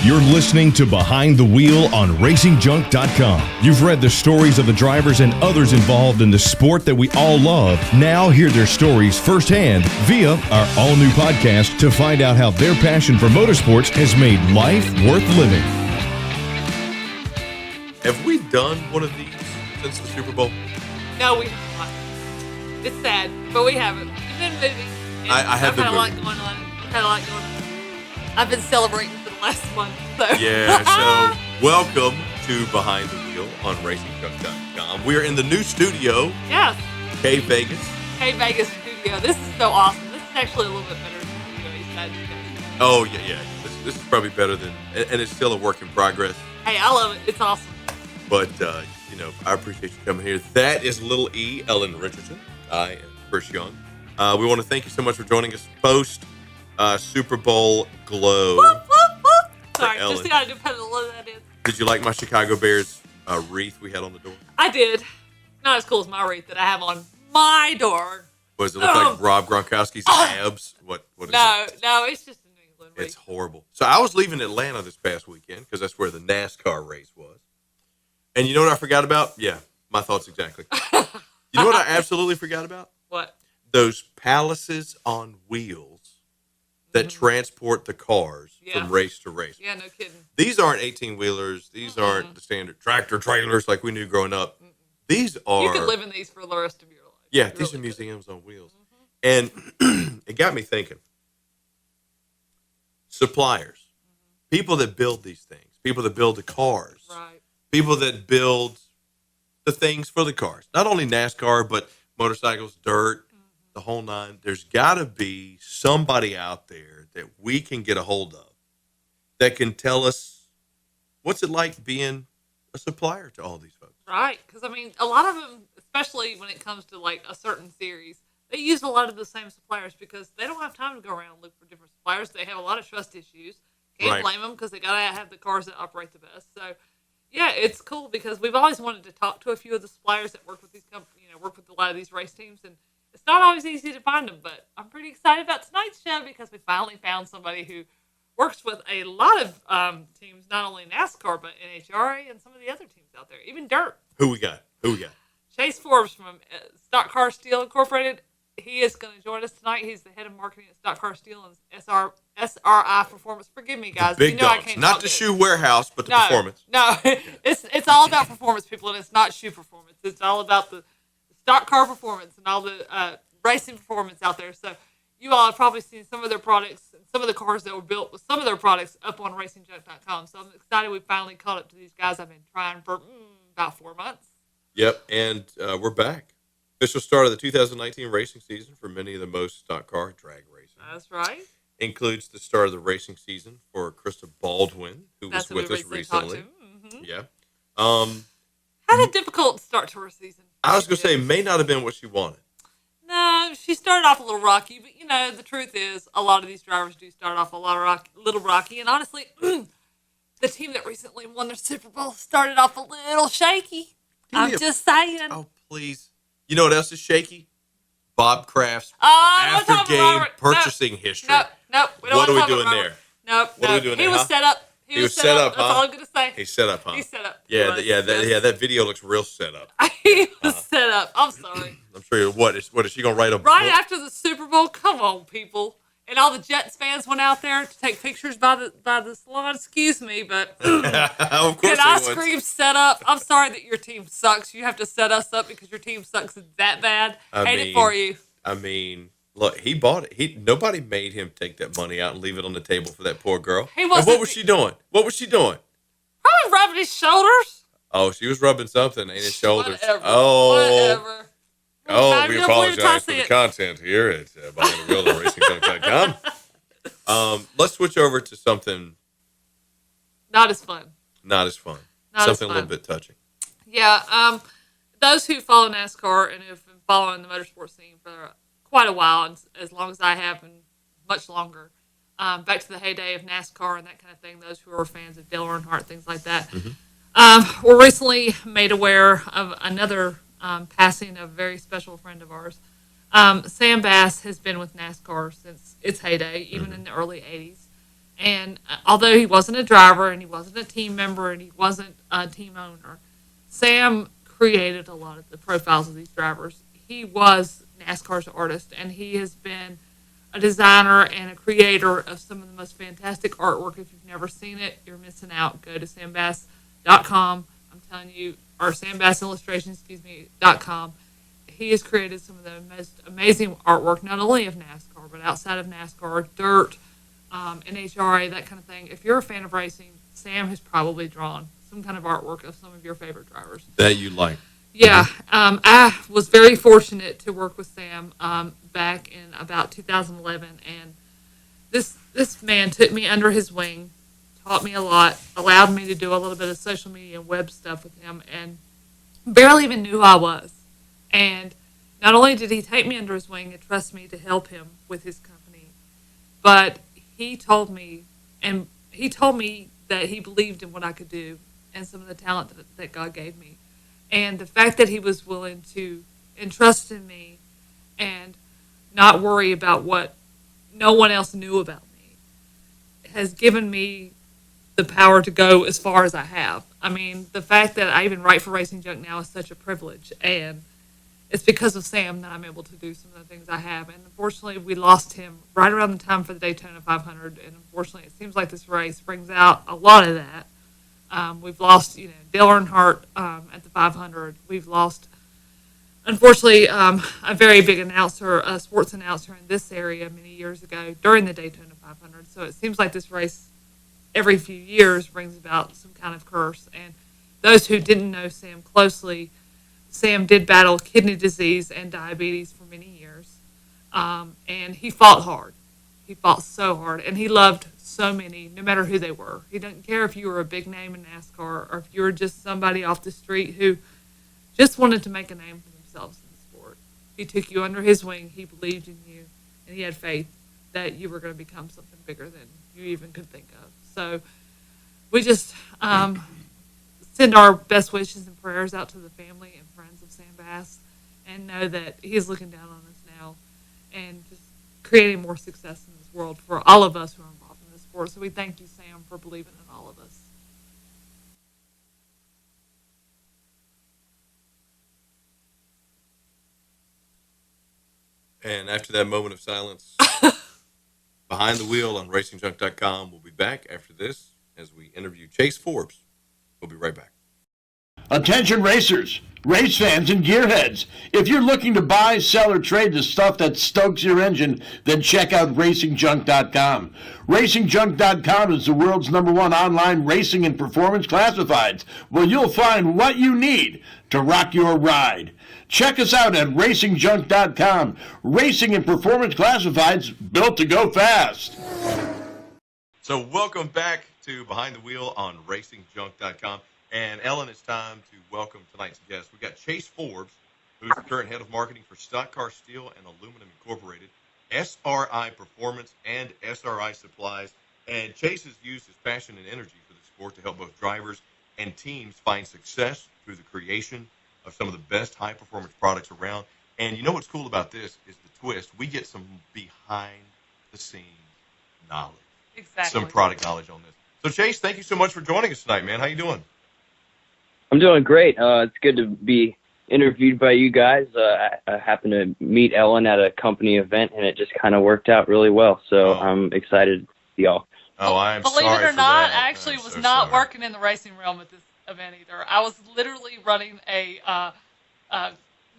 You're listening to Behind the Wheel on RacingJunk.com. You've read the stories of the drivers and others involved in the sport that we all love. Now hear their stories firsthand via our all-new podcast to find out how their passion for motorsports has made life worth living. Have we done one of these since the Super Bowl? No, we have not. It's sad, but we haven't. We've been moving. I have been moving. I've had a lot going on. I've been celebrating for the last month. So. Yeah, so welcome to Behind the Wheel on RacingJunk.com. We're in the new studio. Yes. K Vegas. K Vegas studio. This is so awesome. This is actually a little bit better than the studio he's had today. Oh, yeah. This is probably better than, and it's still a work in progress. Hey, I love it. It's awesome. But, I appreciate you coming here. That is Little E, Ellen Richardson. I am Chris Young. We want to thank you so much for joining us post Super Bowl glow. Whoop, whoop, whoop. Sorry, Ellen. just got to depend on what that is. Did you like my Chicago Bears wreath we had on the door? I did. Not as cool as my wreath that I have on my door. Does it look like Rob Gronkowski's abs? What is it? No, it's just a New England wreath. It's horrible. So I was leaving Atlanta this past weekend because that's where the NASCAR race was. And you know what I forgot about? Yeah, my thoughts exactly. You know what I absolutely forgot about? What? Those palaces on wheels that transport the cars from race to race. Yeah, no kidding. These aren't 18-wheelers. These aren't the standard tractor trailers like we knew growing up. These are... You could live in these for the rest of your life. Yeah, these are museums on wheels. And it got me thinking. Suppliers. People that build these things. People that build the cars. Right. People that build the things for the cars. Not only NASCAR, but motorcycles, dirt, the whole nine. There's got to be somebody out there that we can get a hold of that can tell us what's it like being a supplier to all these folks. Right, because, a lot of them, especially when it comes to, a certain series, they use a lot of the same suppliers because they don't have time to go around and look for different suppliers. They have a lot of trust issues. Can't blame them because they got to have the cars that operate the best. So, yeah, it's cool because we've always wanted to talk to a few of the suppliers that work with these companies, work with a lot of these race teams, and it's not always easy to find them, but I'm pretty excited about tonight's show because we finally found somebody who works with a lot of teams, not only NASCAR, but NHRA and some of the other teams out there, even dirt. Who we got? Chase Forbes from Stock Car Steel Incorporated. He is going to join us tonight. He's the head of marketing at Stock Car Steel and SRI Performance. Forgive me, guys. The big dogs. Not the shoe warehouse, but the performance. No, it's all about performance, people, and it's not shoe performance. It's all about the stock car performance and all the racing performance out there. So you all have probably seen some of their products, some of the cars that were built with some of their products up on RacingJunk.com. So I'm excited we finally caught up to these guys. I've been trying for about 4 months. Yep, and we're back. Official start of the 2019 racing season for many of the most stock car drag racing. That's right. Includes the start of the racing season for Krista Baldwin, who was with us recently. Yeah. Had a difficult start to her season. I was going to say, may not have been what she wanted. No, she started off a little rocky, but, the truth is a lot of these drivers do start off little rocky. And honestly, the team that recently won their Super Bowl started off a little shaky. I'm just saying. Oh, please. You know what else is shaky? Bob Kraft's after-game purchasing history. Nope. What are we doing there? Nope. What are we doing there? He was set up. He was set up, huh? That's all I'm going to say. He's set up, huh? He's set up. Yeah, that video looks real set up. He was set up. I'm sorry. I'm sure. What is she going to write a book? Right after the Super Bowl? Come on, people. And all the Jets fans went out there to take pictures by the salon. Excuse me, but of course can I scream set up? I'm sorry that your team sucks. You have to set us up because your team sucks that bad. Hate it for you. Look, he bought it. Nobody made him take that money out and leave it on the table for that poor girl. And what was she doing? Probably rubbing his shoulders. Oh, she was rubbing something in his shoulders. Whatever. We apologize for the content here at Behind the Wheel on RacingJunk.com. Let's switch over to something not as fun. Something a little bit touching. Yeah. Those who follow NASCAR and have been following the motorsports scene for quite a while, and as long as I have, and much longer, back to the heyday of NASCAR and that kind of thing, those who are fans of Dale Earnhardt, things like that, were recently made aware of another passing of a very special friend of ours. Sam Bass has been with NASCAR since its heyday, even in the early 80s. And although he wasn't a driver and he wasn't a team member and he wasn't a team owner, Sam created a lot of the profiles of these drivers. He was NASCAR's artist, and he has been a designer and a creator of some of the most fantastic artwork. If you've never seen it, you're missing out. Go to sambass.com. I'm telling you, or sambassillustrations.com. He has created some of the most amazing artwork, not only of NASCAR, but outside of NASCAR, dirt, NHRA, that kind of thing. If you're a fan of racing, Sam has probably drawn some kind of artwork of some of your favorite drivers. That you like. Yeah, I was very fortunate to work with Sam back in about 2011, and this man took me under his wing, taught me a lot, allowed me to do a little bit of social media and web stuff with him, and barely even knew who I was. And not only did he take me under his wing and trust me to help him with his company, but he told me that he believed in what I could do and some of the talent that God gave me. And the fact that he was willing to entrust in me and not worry about what no one else knew about me has given me the power to go as far as I have. I mean, the fact that I even write for Racing Junk now is such a privilege, and it's because of Sam that I'm able to do some of the things I have. And unfortunately, we lost him right around the time for the Daytona 500, and unfortunately, it seems like this race brings out a lot of that. We've lost, Dale Earnhardt at the 500. We've lost, unfortunately, a very big announcer, a sports announcer in this area many years ago during the Daytona 500. So it seems like this race every few years brings about some kind of curse. And those who didn't know Sam closely, Sam did battle kidney disease and diabetes for many years. And he fought hard. He fought so hard, and he loved so many, no matter who they were. He didn't care if you were a big name in NASCAR or if you were just somebody off the street who just wanted to make a name for themselves in the sport. He took you under his wing. He believed in you, and he had faith that you were going to become something bigger than you even could think of. So we just send our best wishes and prayers out to the family and friends of Sam Bass, and know that he is looking down on us now and just creating more success in this world for all of us who are involved in this sport. So we thank you, Sam, for believing in all of us. And after that moment of silence, Behind the Wheel on RacingJunk.com. We'll be back after this as we interview Chase Forbes. We'll be right back. Attention racers, race fans, and gearheads. If you're looking to buy, sell, or trade the stuff that stokes your engine, then check out RacingJunk.com. RacingJunk.com is the world's #1 online racing and performance classifieds, where you'll find what you need to rock your ride. Check us out at RacingJunk.com. Racing and performance classifieds built to go fast. So welcome back to Behind the Wheel on RacingJunk.com. And Ellen, it's time to welcome tonight's guest. We've got Chase Forbes, who's the current head of marketing for Stock Car Steel and Aluminum Incorporated, SRI Performance, and SRI Supplies. And Chase has used his passion and energy for the sport to help both drivers and teams find success through the creation of some of the best high-performance products around. And you know what's cool about this is the twist. We get some behind-the-scenes knowledge. Exactly. Some product knowledge on this. So, Chase, thank you so much for joining us tonight, man. How you doing? I'm doing great. It's good to be interviewed by you guys. I happened to meet Ellen at a company event, and it just kind of worked out really well. So I'm excited to see y'all. Oh, I'm sorry. Believe it or for not, that. I actually was so not sorry. working in the racing realm at this event either. I was literally running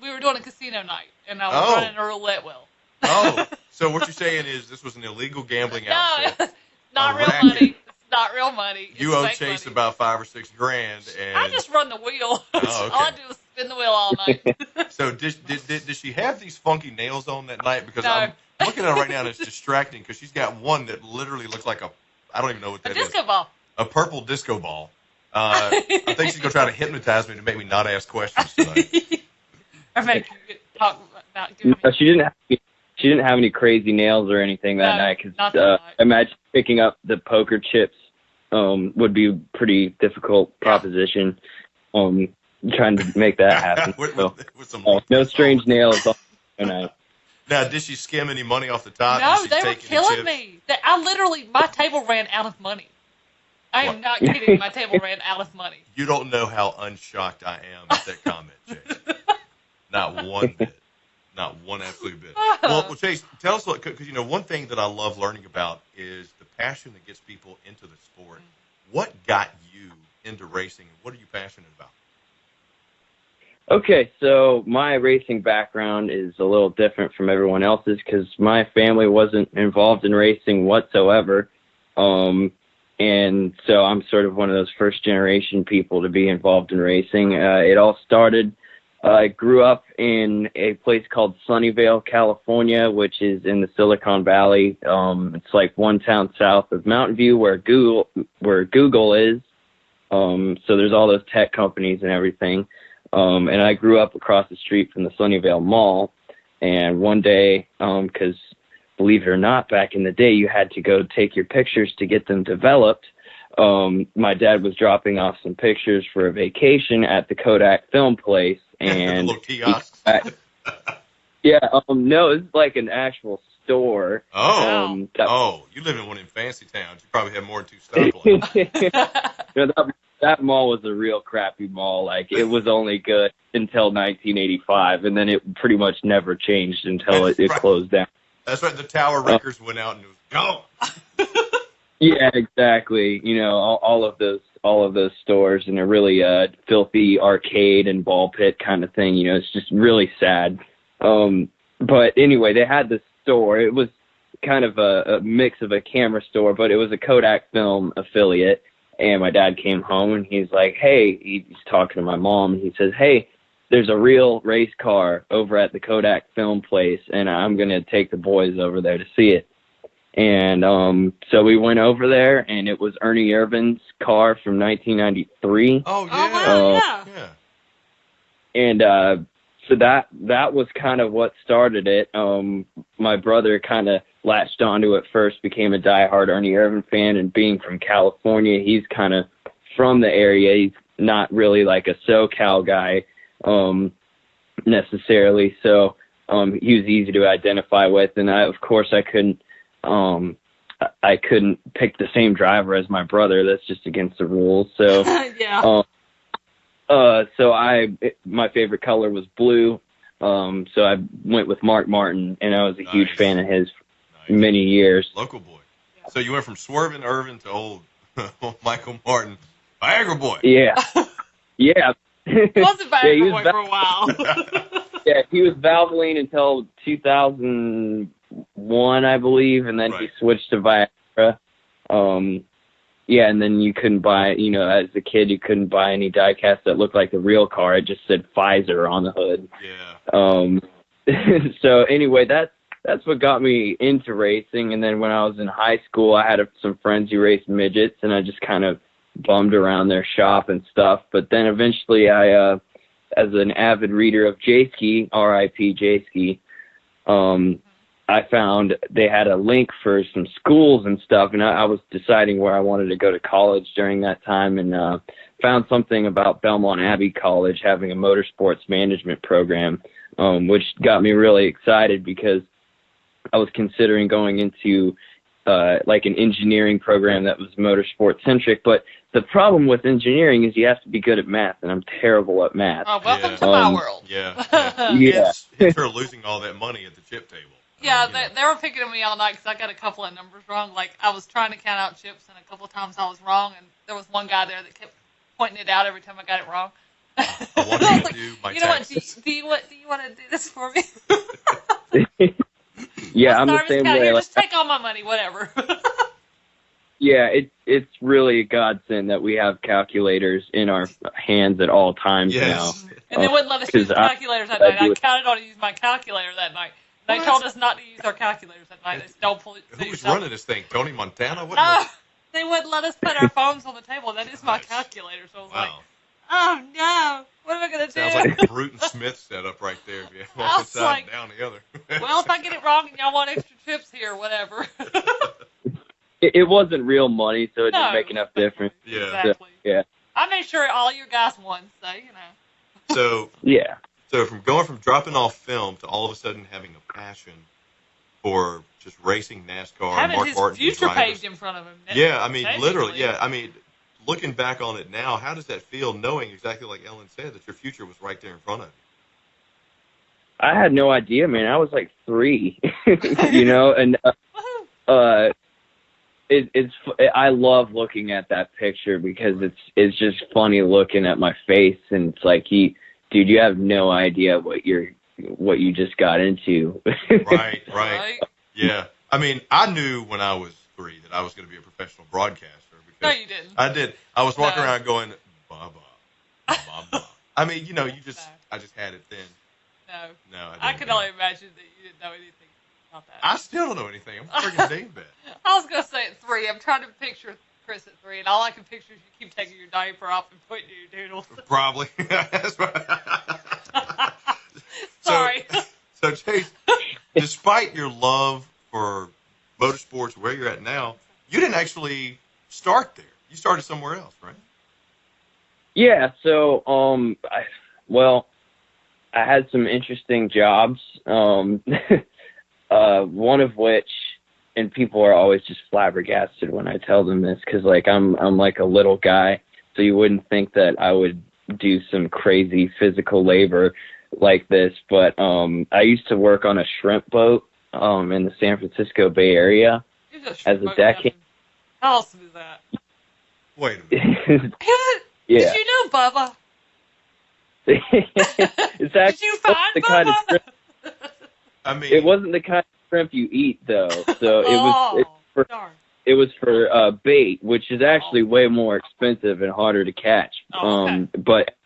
we were doing a casino night, and I was running a roulette wheel. Oh, so what you're saying is this was an illegal gambling outfit. No, not A real racket. money. It's not real money. It's You owe fake Chase money. about $5 or $6 grand, and I just run the wheel. Oh, okay. All I do is spin the wheel all night. so did she have these funky nails on that night? Because No. I'm looking at her right now, and it's distracting because she's got one that literally looks like I don't even know what A that is. disco ball. A purple disco ball. I think she's gonna try to hypnotize me to make me not ask questions tonight. Or make you talk about giving No, me. she didn't have any crazy nails or anything that No, night. not Because that night. imagine picking up the poker chips would be a pretty difficult proposition. Trying to make that happen. with So, some no strange nails on the night. Now, did she skim any money off the top? No, Did she they were take any killing chips? me. I literally, my table ran out of money. I am What? not kidding. My table ran out of money. You don't know how unshocked I am at that comment, Chase. Not one bit. Not one absolute bit. Well, Chase, tell us what, because, one thing that I love learning about is the passion that gets people into the sport. What got you into racing, and what are you passionate about? Okay, so my racing background is a little different from everyone else's because my family wasn't involved in racing whatsoever. And so I'm sort of one of those first generation people to be involved in racing. It all started, I grew up in a place called Sunnyvale, California, which is in the Silicon Valley. It's like one town south of Mountain View where Google is. So there's all those tech companies and everything. And I grew up across the street from the Sunnyvale Mall. And one day, because believe it or not, back in the day, you had to go take your pictures to get them developed. My dad was dropping off some pictures for a vacation at the Kodak film place. And little kiosks. Yeah, no, it's like an actual store. Oh, you live in one of them fancy towns. You probably have more than 2 stoplights. That mall was a real crappy mall. Like, it was only good until 1985, and then it pretty much never changed until it closed down. That's right. The tower wreckers went out and it was gone. Yeah, exactly. All of those stores, and a really filthy arcade and ball pit kind of thing. It's just really sad. But anyway, they had this store. It was kind of a mix of a camera store, but it was a Kodak film affiliate. And my dad came home and he's like, hey, he's talking to my mom, and he says, hey, there's a real race car over at the Kodak film place, and I'm going to take the boys over there to see it. And so we went over there, and it was Ernie Irvin's car from 1993. Oh, yeah. Oh, wow, Yeah. And so that was kind of what started it. My brother kind of latched onto it first, became a diehard Ernie Irvin fan, and being from California, he's kind of from the area. He's not really like a SoCal guy necessarily, so he was easy to identify with. And I couldn't pick the same driver as my brother. That's just against the rules. So yeah. My favorite color was blue. So I went with Mark Martin, and I was a huge fan of his for many years. Local boy. So you went from Swervin' Irvin to old Michael Martin, Viagra boy. Yeah. Yeah. He wasn't Viagra boy for a while. Yeah, he was Valvoline until 2001, I believe, and then he switched to Viagra. Yeah, and then you couldn't buy, as a kid, you couldn't buy any diecast that looked like the real car. It just said Pfizer on the hood. Yeah. So anyway, that's what got me into racing. And then when I was in high school, I had some friends who raced midgets, and I just kind of bummed around their shop and stuff. But then eventually I, as an avid reader of J-Ski, R.I.P. J-Ski, I found they had a link for some schools and stuff, and I was deciding where I wanted to go to college during that time, and found something about Belmont Abbey College having a motorsports management program, which got me really excited because I was considering going into like an engineering program that was motorsport centric. But the problem with engineering is you have to be good at math, and I'm terrible at math. Oh, welcome to my world. Yeah. Hence her losing all that money at the chip table. Yeah, they were picking on me all night because I got a couple of numbers wrong. Like, I was trying to count out chips, and a couple of times I was wrong, and there was one guy there that kept pointing it out every time I got it wrong. I wanted to do my taxes. Do you want to do this for me? Yeah, I'm the same way. Here, just take all my money, whatever. Yeah, it's really a godsend that we have calculators in our hands at all times now. And they wouldn't let us use calculators that night. I counted on to use my calculator that night. They told us not to use our calculators that night. They stole Who was running this thing? Tony Montana? They wouldn't let us put our phones on the table. That is my calculator. So I was like, oh no, what am I going to do? Sounds like a Bruton Smith setup right there. If you have one side and down the other. Well, if I get it wrong and y'all want extra chips here, whatever. It wasn't real money, so it didn't make enough difference. Yeah. Exactly. So, yeah. I made sure all your guys won, so, So yeah. So from going from dropping off film to all of a sudden having a passion for just racing NASCAR, Having Mark his Martin, future drivers. paved in front of him. Yeah, I mean, basically. literally, yeah. I mean, looking back on it now, how does that feel knowing exactly like Ellen said that your future was right there in front of you? I had no idea, man. I was like 3, you know, and I love looking at that picture because it's just funny looking at my face, and it's like, dude, you have no idea what you just got into. Right. Yeah. I mean, I knew when I was 3 that I was going to be a professional broadcaster. No, you didn't. I did. I was walking around going, Baba. I mean, you know, I just had it then. No, I could only imagine that you didn't know anything about that. I still don't know anything. I'm freaking David. I was going to say at 3. I'm trying to picture Chris at 3, and all I can picture is you keep taking your diaper off and putting in your doodles. Probably. That's right. Sorry. So, Chase, despite your love for motorsports, where you're at now, you didn't actually start there. You started somewhere else, right? Yeah. So, I had some interesting jobs. One of which, and people are always just flabbergasted when I tell them this, because like I'm like a little guy, so you wouldn't think that I would do some crazy physical labor like this. But I used to work on a shrimp boat in the San Francisco Bay Area as a deckhand. How awesome is that? Wait a minute. Yeah. Did you know Bubba? It's actually Did you find the Bubba? kind of shrimp, I mean, it wasn't the kind of shrimp you eat though. So Darn. it was for bait, which is actually way more expensive and harder to catch. Okay. But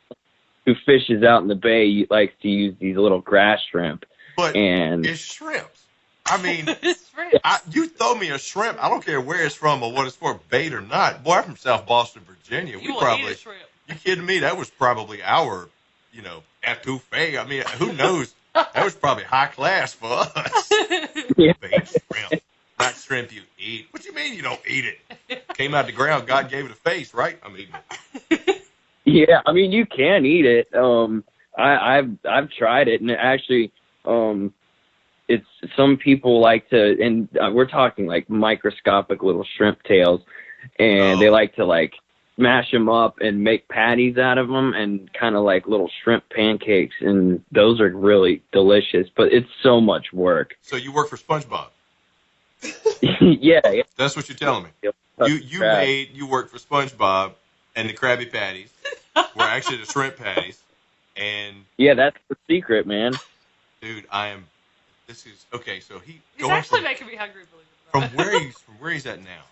who fishes out in the bay likes to use these little grass shrimp. but And it's shrimps. I mean, It's free. you throw me a shrimp, I don't care where it's from or what it's for, bait or not. Boy, I'm from South Boston, Virginia. You will eat a shrimp. You kidding me? That was probably our, etouffee. I mean, who knows? That was probably high class for us. Yeah. Bait shrimp, not shrimp you eat. What you mean you don't eat it? Came out the ground, God gave it a face, right? I'm eating it. Yeah, I mean you can eat it. I've tried it, and actually, it's some people like to, and we're talking like microscopic little shrimp tails, and they like to like smash them up and make patties out of them, and kind of like little shrimp pancakes, and those are really delicious. But it's so much work. So you work for SpongeBob? Yeah. That's what you're telling me. Yep. You worked for SpongeBob, and the Krabby Patties were actually the shrimp patties. And Yeah, that's the secret, man. dude, this is okay. So He's going actually making me hungry, believe it or not. from where he's at now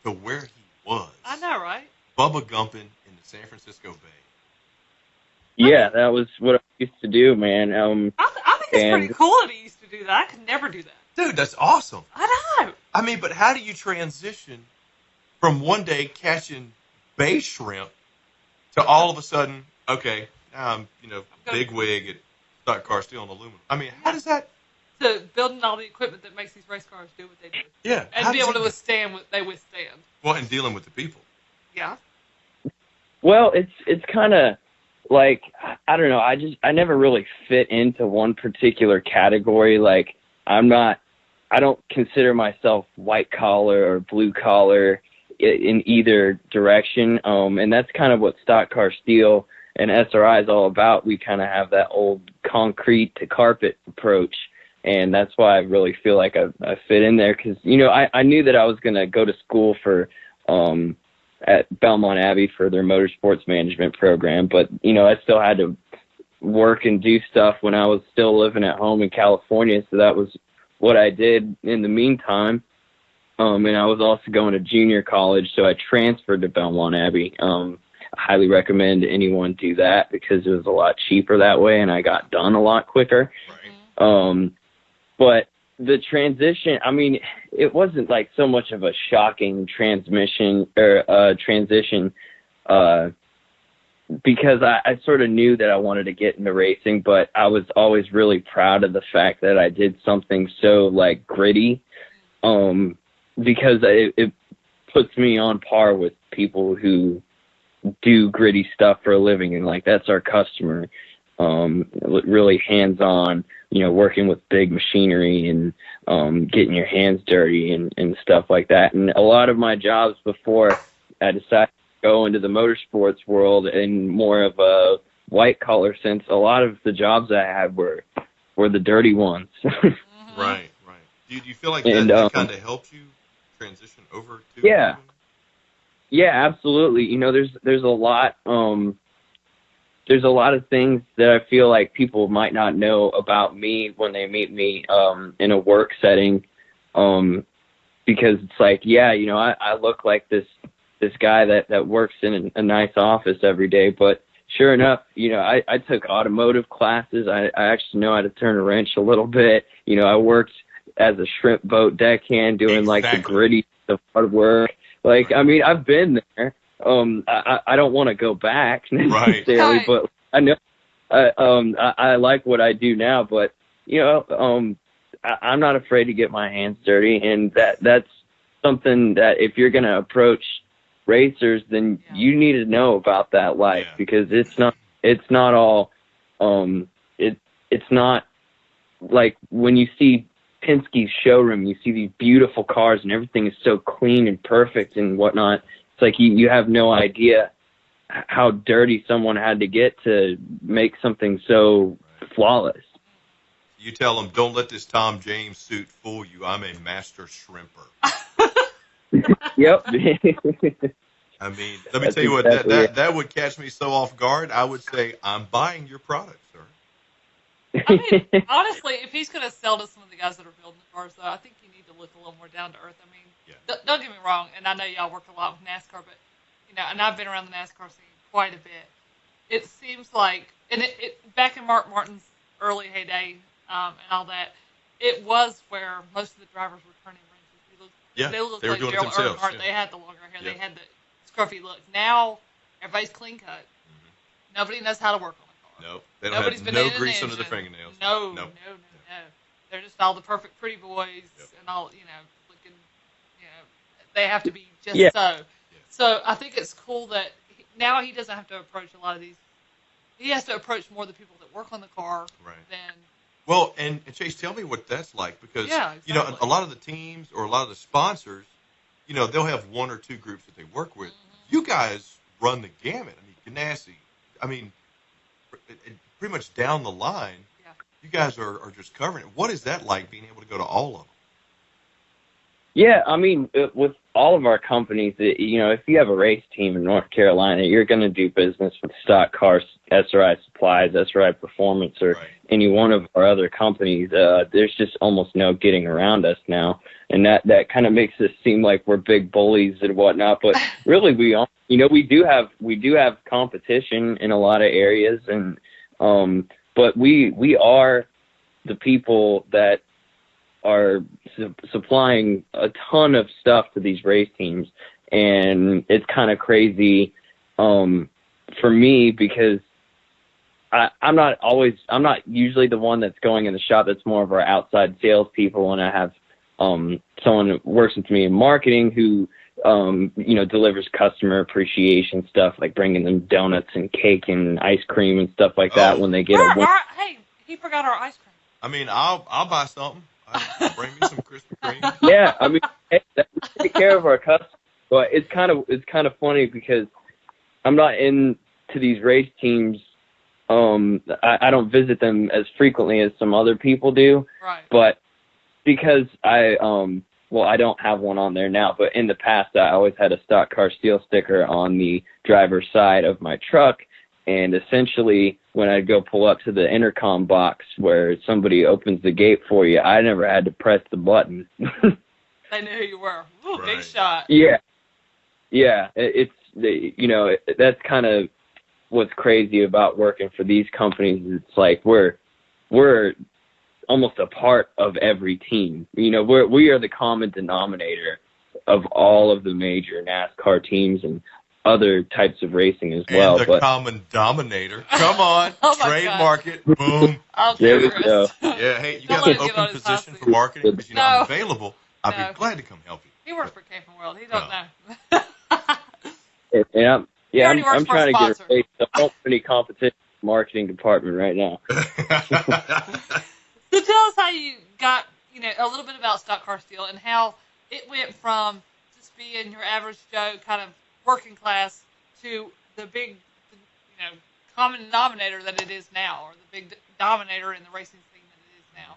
to where he was. I know, right? Bubba Gumpin in the San Francisco Bay. Yeah, that was what I used to do, man. I think it's pretty cool that he used to do that. I could never do that. Dude, that's awesome. I know. I mean, but how do you transition from one day catching bay shrimp to all of a sudden, okay, now I'm, big wig at Stock Car Steel and Aluminum. I mean, how does that? To building all the equipment that makes these race cars do what they do. Yeah. And be able to withstand what they withstand. Well, and dealing with the people. Yeah. Well, it's kind of like, I don't know. I never really fit into one particular category. Like I don't consider myself white collar or blue collar in either direction. And that's kind of what Stock Car Steel and SRI is all about. We kind of have that old concrete to carpet approach. And that's why I really feel like I fit in there. Cause I knew that I was going to go to school for, at Belmont Abbey for their motorsports management program. But, I still had to work and do stuff when I was still living at home in California. So that was what I did in the meantime. And I was also going to junior college. So I transferred to Belmont Abbey. I highly recommend anyone do that because it was a lot cheaper that way. And I got done a lot quicker. Right. But the transition, I mean, it wasn't like so much of a shocking transition, because I sort of knew that I wanted to get into racing, but I was always really proud of the fact that I did something so like gritty, because it puts me on par with people who do gritty stuff for a living, and like that's our customer. really hands-on, working with big machinery and getting your hands dirty and stuff like that. And a lot of my jobs before I decided to go into the motorsports world in more of a white-collar sense, a lot of the jobs I had were the dirty ones. Right. Do you feel like that kind of helped you transition over to? Yeah. Yeah, absolutely. There's a lot. There's a lot of things that I feel like people might not know about me when they meet me in a work setting, because it's like, I look like this guy that works in a nice office every day, but sure enough, I took automotive classes. I actually know how to turn a wrench a little bit. I worked as a shrimp boat deckhand doing like the gritty, the hard work. Like, I mean, I've been there. I don't want to go back necessarily, Right. but I know I like what I do now. But I'm not afraid to get my hands dirty, and that's something that if you're going to approach racers, then you need to know about that life, because it's not all it's not like when you see Penske's showroom, you see these beautiful cars and everything is so clean and perfect and whatnot. It's like you have no idea how dirty someone had to get to make something so flawless. You tell them, don't let this Tom James suit fool you. I'm a master shrimper. Yep. I mean, let me tell you what, that would catch me so off guard. I would say, I'm buying your product, sir. I mean, honestly, if he's going to sell to some of the guys that are building the cars, though, I think you need to look a little more down to earth. I mean, don't get me wrong, and I know y'all work a lot with NASCAR, but, and I've been around the NASCAR scene quite a bit. It seems like, and it back in Mark Martin's early heyday and all that, it was where most of the drivers were turning wrenches. They looked they were like doing Gerald it themselves. Earnhardt. They had the longer hair. They had the scruffy look. Now, everybody's clean cut. Mm-hmm. Nobody knows how to work on a car. No, they don't Nobody's have been no in grease an under their engine. fingernails. No. They're just all the perfect pretty boys and all, looking, they have to be just so. Yeah. So I think it's cool that now he doesn't have to approach a lot of these. He has to approach more the people that work on the car than. Well, and Chase, tell me what that's like, because, a lot of the teams or a lot of the sponsors, they'll have one or two groups that they work with. Mm-hmm. You guys run the gamut. I mean, Ganassi, pretty much down the line, you guys are just covering it. What is that like, being able to go to all of them? Yeah, I mean, with all of our companies, if you have a race team in North Carolina, you're going to do business with Stock Cars, SRI Supplies, SRI Performance, or any one of our other companies. There's just almost no getting around us now, and that kind of makes us seem like we're big bullies and whatnot. But really, we do have competition in a lot of areas, and but we are the people that are supplying a ton of stuff to these race teams, and it's kind of crazy for me, because I'm not usually the one that's going in the shop. That's more of our outside salespeople, and I have someone who works with me in marketing who delivers customer appreciation stuff, like bringing them donuts and cake and ice cream and stuff like that when they get a win. Hey, he forgot our ice cream. I mean, I'll buy something. Bring me some Krispy Kreme. Yeah, I mean, we take care of our customers, but it's kind of funny, because I'm not into these race teams. I don't visit them as frequently as some other people do. Right. But because I don't have one on there now, but in the past I always had a Stock Car Steel sticker on the driver's side of my truck. And essentially, when I'd go pull up to the intercom box where somebody opens the gate for you, I never had to press the button. They knew who you were. Ooh, big shot. Yeah. That's kind of what's crazy about working for these companies. It's like we're almost a part of every team. We are the common denominator of all of the major NASCAR teams and other types of racing as well. And the common dominator. Come on. Trademark it. Boom. There we go. Yeah, hey, you got an open position for marketing, because I'm available. I'd be glad to come help you. He works for Camping World. He don't know. I'm trying to get a race. I don't want any competition. marketing department right now. So tell us how you got, a little bit about Stock Car Steel and how it went from just being your average Joe kind of working class to the big, common denominator that it is now, or the big dominator in the racing scene that it is now.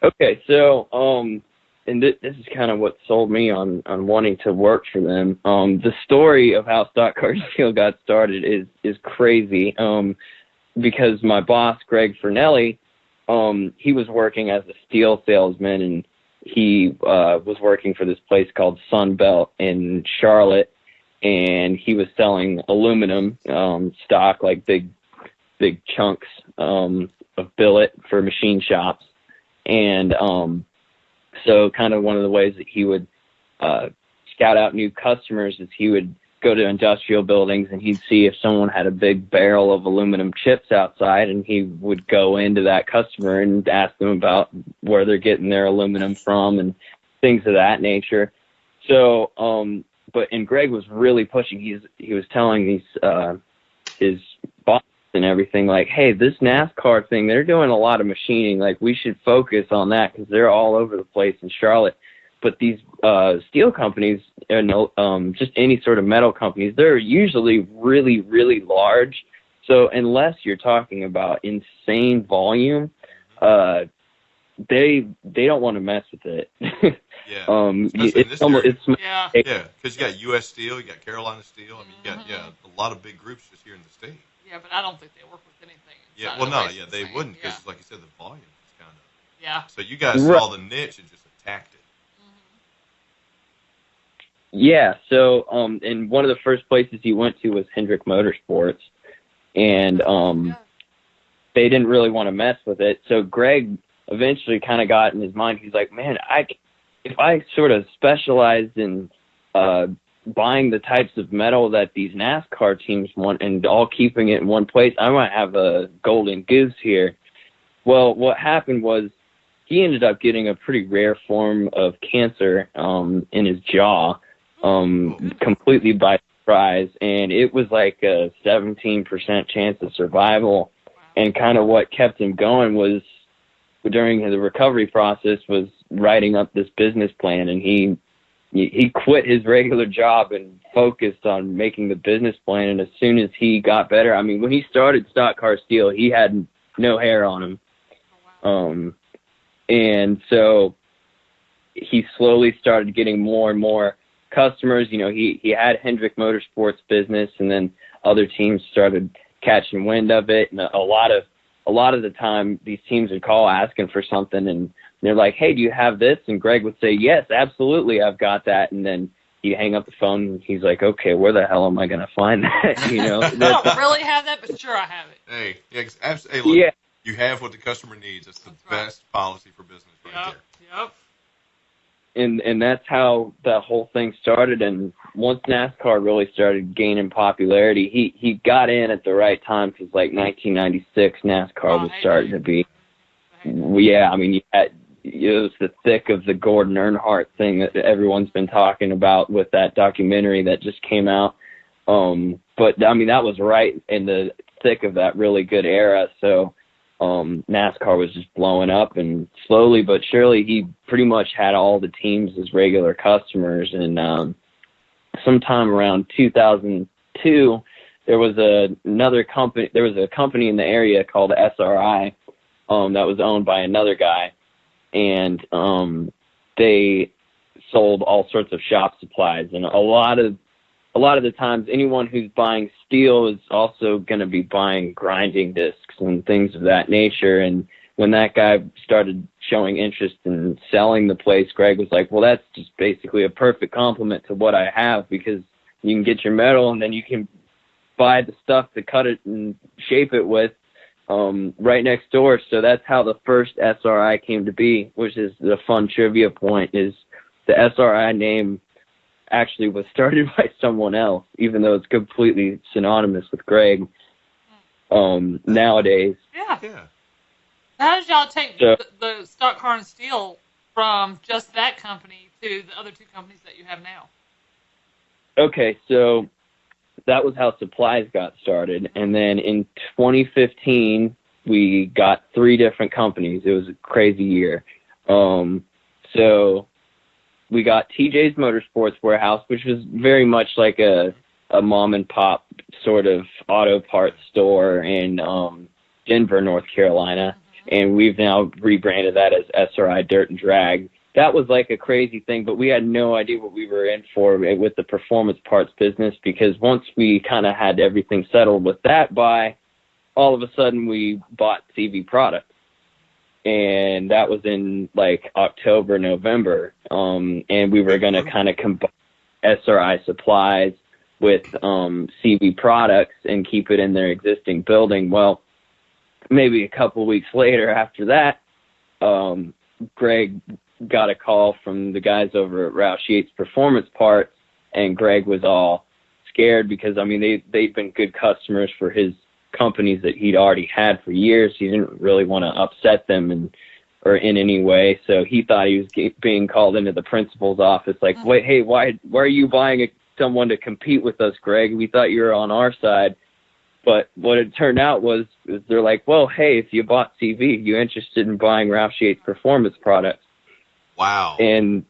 Okay, so and this is kind of what sold me on wanting to work for them. The story of how Stock Car Steel got started is crazy. Because my boss, Greg Fernelli, he was working as a steel salesman, and he was working for this place called Sunbelt in Charlotte, and he was selling aluminum stock, like big chunks of billet for machine shops. And so kind of one of the ways that he would scout out new customers is he would go to industrial buildings and he'd see if someone had a big barrel of aluminum chips outside, and he would go into that customer and ask them about where they're getting their aluminum from and things of that nature. So, and Greg was really pushing. He was telling his boss and everything, like, hey, this NASCAR thing, they're doing a lot of machining. Like, we should focus on that because they're all over the place in Charlotte. But these steel companies, and just any sort of metal companies, they're usually really, really large. So unless you're talking about insane volume, they don't want to mess with it. Yeah. Because you got U.S. Steel, you got Carolina Steel. I mean, you got a lot of big groups just here in the state. Yeah, but I don't think they work with anything. Yeah, well, no, yeah, they wouldn't because, like you said, the volume is kind of. Yeah. So you guys saw the niche and just attacked it. Yeah, so and one of the first places he went to was Hendrick Motorsports, and they didn't really want to mess with it. So Greg eventually kind of got in his mind, he's like, man, if I sort of specialized in buying the types of metal that these NASCAR teams want and all keeping it in one place, I might have a golden goose here. Well, what happened was he ended up getting a pretty rare form of cancer in his jaw. Completely by surprise, and it was like a 17% chance of survival. And kind of what kept him going was during the recovery process was writing up this business plan, and he quit his regular job and focused on making the business plan. And as soon as he got better, I mean, when he started Stock Car Steel, he had no hair on him. And so he slowly started getting more and more customers. He had Hendrick Motorsports business, and then other teams started catching wind of it. And a lot of the time, these teams would call asking for something, and they're like, "Hey, do you have this?" And Greg would say, "Yes, absolutely, I've got that." And then he'd hang up the phone, and he's like, "Okay, where the hell am I going to find that?" I don't really have that, but sure, I have it. Hey, absolutely. Hey, look, you have what the customer needs. That's the best policy for business right there. Yep. And that's how that whole thing started. And once NASCAR really started gaining popularity, he got in at the right time, because like 1996, NASCAR was starting to be. Yeah, I mean, it was the thick of the Gordon Earnhardt thing that everyone's been talking about with that documentary that just came out. But I mean, that was right in the thick of that really good era. So NASCAR was just blowing up, and slowly but surely he pretty much had all the teams as regular customers. And sometime around 2002, there was another company. There was a company in the area called SRI that was owned by another guy, and they sold all sorts of shop supplies. And a lot of the times, anyone who's buying steel is also going to be buying grinding discs and things of that nature. And when that guy started showing interest in selling the place, Greg was like, well, that's just basically a perfect complement to what I have, because you can get your metal and then you can buy the stuff to cut it and shape it with right next door. So that's how the first SRI came to be, which is the fun trivia point, is the SRI name actually was started by someone else, even though it's completely synonymous with Greg nowadays. Yeah. How did y'all take the Stock Car and Steel from just that company to the other two companies that you have now? Okay, so that was how supplies got started. And then in 2015, we got 3 different companies. It was a crazy year. So we got TJ's Motorsports Warehouse, which was very much like a mom and pop sort of auto parts store in Denver, North Carolina. And we've now rebranded that as SRI Dirt and Drag. That was like a crazy thing, but we had no idea what we were in for with the performance parts business, because once we kind of had everything settled with that all of a sudden we bought CV Products. And that was in like October, November. And we were going to kind of combine SRI Supplies with CV Products and keep it in their existing building. Well, maybe a couple weeks later after that, Greg got a call from the guys over at Roush Yates Performance Parts, and Greg was all scared because, I mean, they'd been good customers for his companies that he'd already had for years. He didn't really want to upset them or in any way. So he thought he was being called into the principal's office like, wait, hey, why are you buying someone to compete with us, Greg? We thought you were on our side. But what it turned out was they're like, well, hey, if you bought CV, you interested in buying Roush Yates Performance Products? Wow. And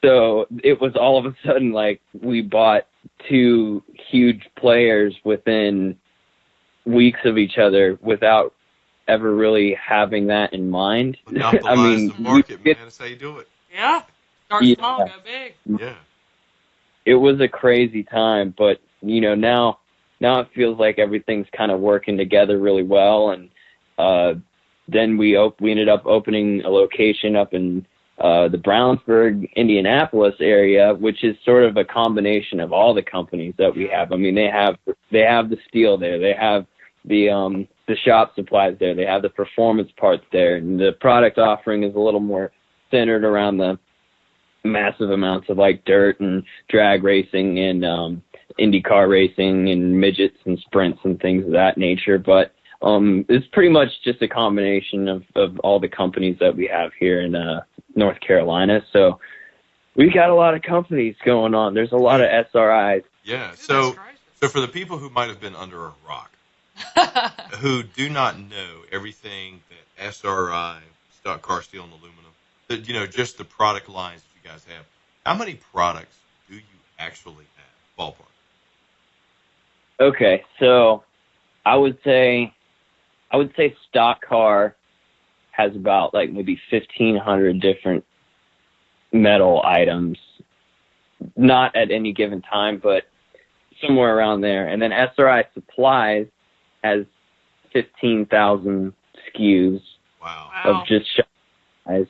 so it was all of a sudden like we bought 2 huge players within weeks of each other without ever really having that in mind. I mean, the market, man. That's how you do it. Yeah. Start small, go big. Yeah. It was a crazy time, but now it feels like everything's kind of working together really well. And then we ended up opening a location up in the Brownsburg, Indianapolis area, which is sort of a combination of all the companies that we have. I mean, they have the steel there, they have the shop supplies there, they have the performance parts there, and the product offering is a little more centered around the massive amounts of like dirt and drag racing and IndyCar racing and midgets and sprints and things of that nature. But it's pretty much just a combination of all the companies that we have here in North Carolina. So we got a lot of companies going on. There's a lot of SRIs. Yeah. So for the people who might have been under a rock, who do not know everything that SRI, stock car steel and aluminum, just the product lines that you guys have, how many products do you actually have, ballpark? Okay, so I would say stock car has about like maybe 1,500 different metal items, not at any given time, but somewhere around there. And then SRI Supplies has 15,000 SKUs of just shop supplies.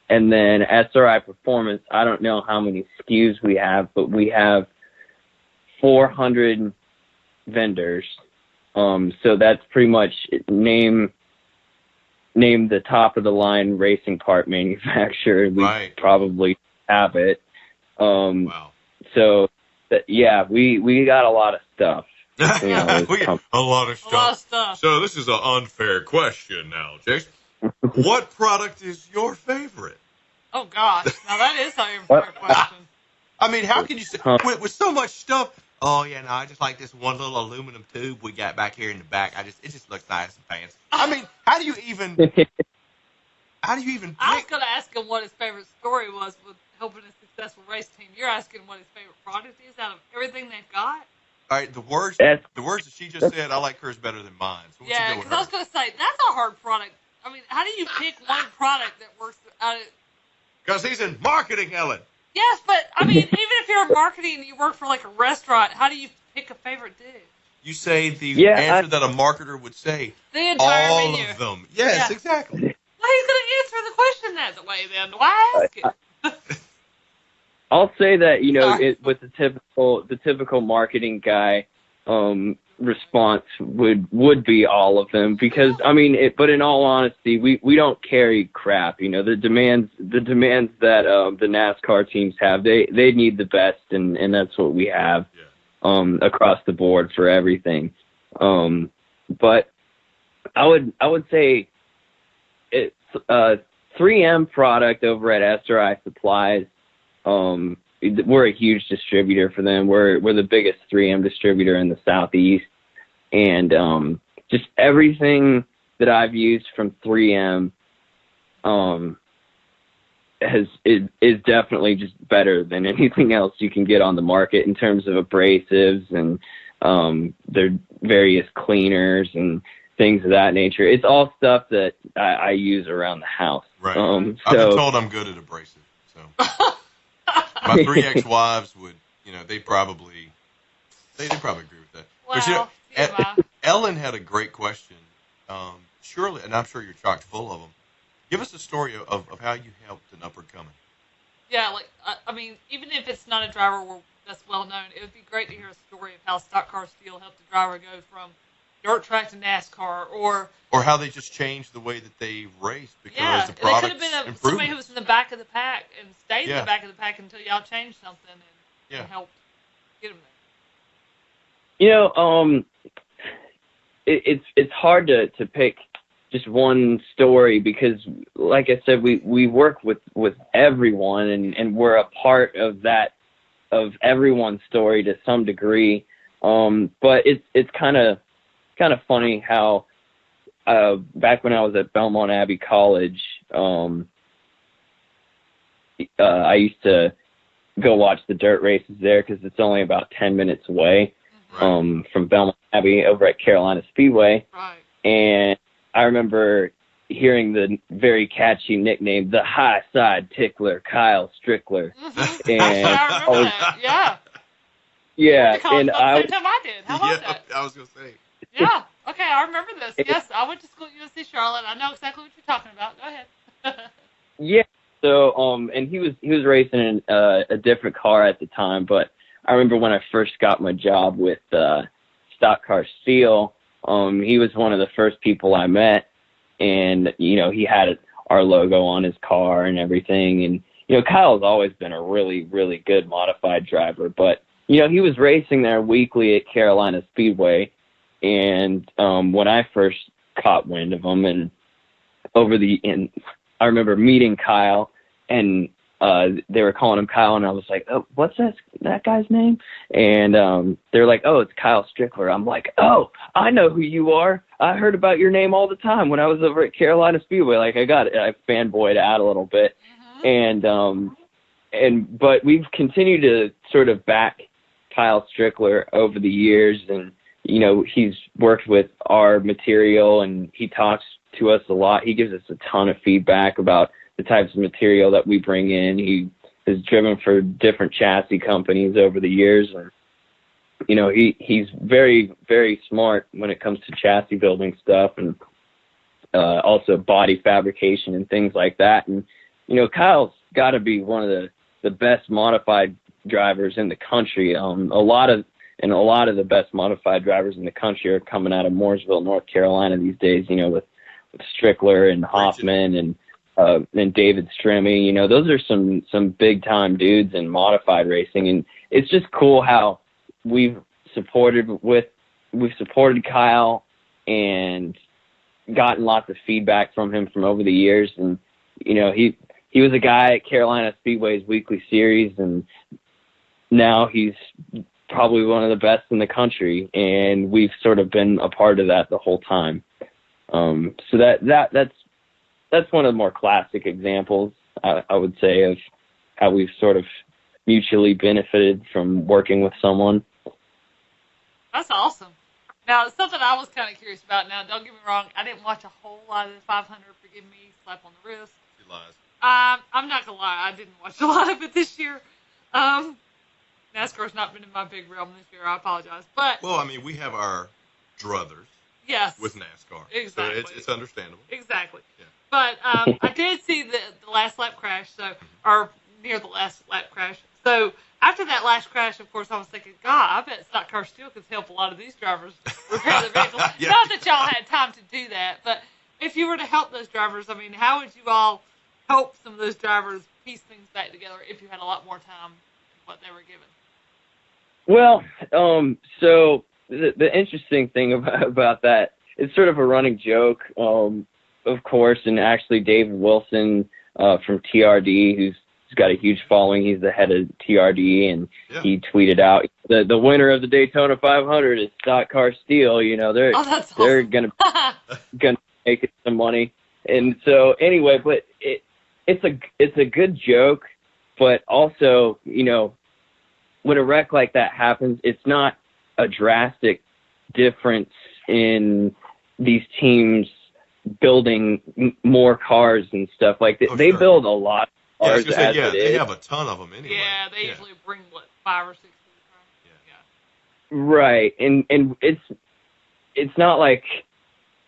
And then SRI Performance, I don't know how many SKUs we have, but we have 400 vendors. So that's pretty much name the top of the line racing part manufacturer. We probably have it. So we got a lot of stuff. We got a lot of stuff. So this is an unfair question now, Jason. What product is your favorite? Oh gosh, now that is an unfair question. I mean, how can you say with so much stuff? Oh yeah, no, I just like this one little aluminum tube we got back here in the back. It just looks nice and fancy. I mean, how do you even pick? I was going to ask him what his favorite story was with helping a successful race team. You're asking what his favorite product is out of everything they've got? All right, the words that she just said, I like hers better than mine. So yeah, because I was going to say, that's a hard product. I mean, how do you pick one product that works out of... Because he's in marketing, Ellen. Yes, but, I mean, even if you're in marketing and you work for, like, a restaurant, how do you pick a favorite dish? You say the answer that a marketer would say. The entire all menu. Of them. Yes, exactly. Well, he's going to answer the question that way, then. Why ask it? I'll say that, with the typical marketing guy, response would be all of them, because but in all honesty, we don't carry crap. The demands that the NASCAR teams have, they need the best, and that's what we have across the board for everything. But I would say it's 3M product over at SRI Supplies we're a huge distributor for them. We're the biggest 3M distributor in the Southeast, and just everything that I've used from 3M is definitely just better than anything else you can get on the market in terms of abrasives and their various cleaners and things of that nature. It's all stuff that I use around the house. Right. I've been told I'm good at abrasive. So my 3 ex-wives would, they probably agree with that. Well, but Ellen had a great question. Surely, and I'm sure you're chock full of them. Give us a story of how you helped an up-and-coming. Yeah, even if it's not a driver that's well known, it would be great to hear a story of how Stock Car Steel helped a driver go from dirt track to NASCAR, or how they just changed the way that they raced because the product they could have been somebody who was in the back of the pack and stayed in the back of the pack until y'all changed something and helped get them there. It's hard to pick just one story because, like I said, we work with everyone and we're a part of everyone's story to some degree. But it's kind of funny how back when I was at Belmont Abbey College, I used to go watch the dirt races there because it's only about 10 minutes away from Belmont Abbey over at Carolina Speedway. Right. And I remember hearing the very catchy nickname, the High Side Tickler, Kyle Strickler. Mm-hmm. And I remember that. Yeah. Yeah. And I did. How about that? I was going to say. Yeah. Okay, I remember this. Yes, I went to school at USC Charlotte. I know exactly what you're talking about. Go ahead. Yeah. So, and he was racing in a different car at the time, but I remember when I first got my job with Stock Car Steel, he was one of the first people I met, and he had our logo on his car and everything. And Kyle's always been a really, really good modified driver, but he was racing there weekly at Carolina Speedway. And when I first caught wind of him, and I remember meeting Kyle, and they were calling him Kyle, and I was like, "Oh, what's that guy's name?" And they're like, "Oh, it's Kyle Strickler." I'm like, "Oh, I know who you are. I heard about your name all the time when I was over at Carolina Speedway." Like I fanboyed out a little bit, but we've continued to sort of back Kyle Strickler over the years, and he's worked with our material and he talks to us a lot. He gives us a ton of feedback about the types of material that we bring in. He has driven for different chassis companies over the years. And, he's very, very smart when it comes to chassis building stuff and also body fabrication and things like that. And, Kyle's got to be one of the best modified drivers in the country. A lot of the best modified drivers in the country are coming out of Mooresville, North Carolina these days, with Strickler and Hoffman and David Stremme. Those are some big time dudes in modified racing, and it's just cool how we've supported Kyle and gotten lots of feedback from him from over the years. And he was a guy at Carolina Speedway's weekly series, and now he's probably one of the best in the country, and we've sort of been a part of that the whole time. So that's one of the more classic examples, I would say, of how we've sort of mutually benefited from working with someone. That's awesome. Now, something I was kind of curious about. Now, don't get me wrong, I didn't watch a whole lot of the 500. Forgive me, slap on the wrist. She lies. I'm not gonna lie, I didn't watch a lot of it this year. NASCAR's not been in my big realm this year. I apologize, but we have our druthers. Yes. With NASCAR. Exactly. So it's understandable. Exactly. Yeah. But I did see the last lap crash, or near the last lap crash. So after that last crash, of course, I was thinking, God, I bet Stock Car Steel could help a lot of these drivers repair their vehicles. Yeah. Not that y'all had time to do that, but if you were to help those drivers, how would you all help some of those drivers piece things back together if you had a lot more time than what they were given? Well, so the interesting thing about that, it's sort of a running joke, of course, and actually David Wilson from TRD, who's He's got a huge following. He's the head of TRD, and he tweeted out the winner of the Daytona 500 is Stock Car Steel. You know, they're awesome. gonna make it some money. And so anyway, but it's a good joke, but also, you know, when a wreck like that happens, it's not a drastic difference in these teams building more cars and stuff. Like they build a lot of cars. They have a ton of them anyway. Yeah, they usually bring 5 or 6 to the car. Right, and it's not like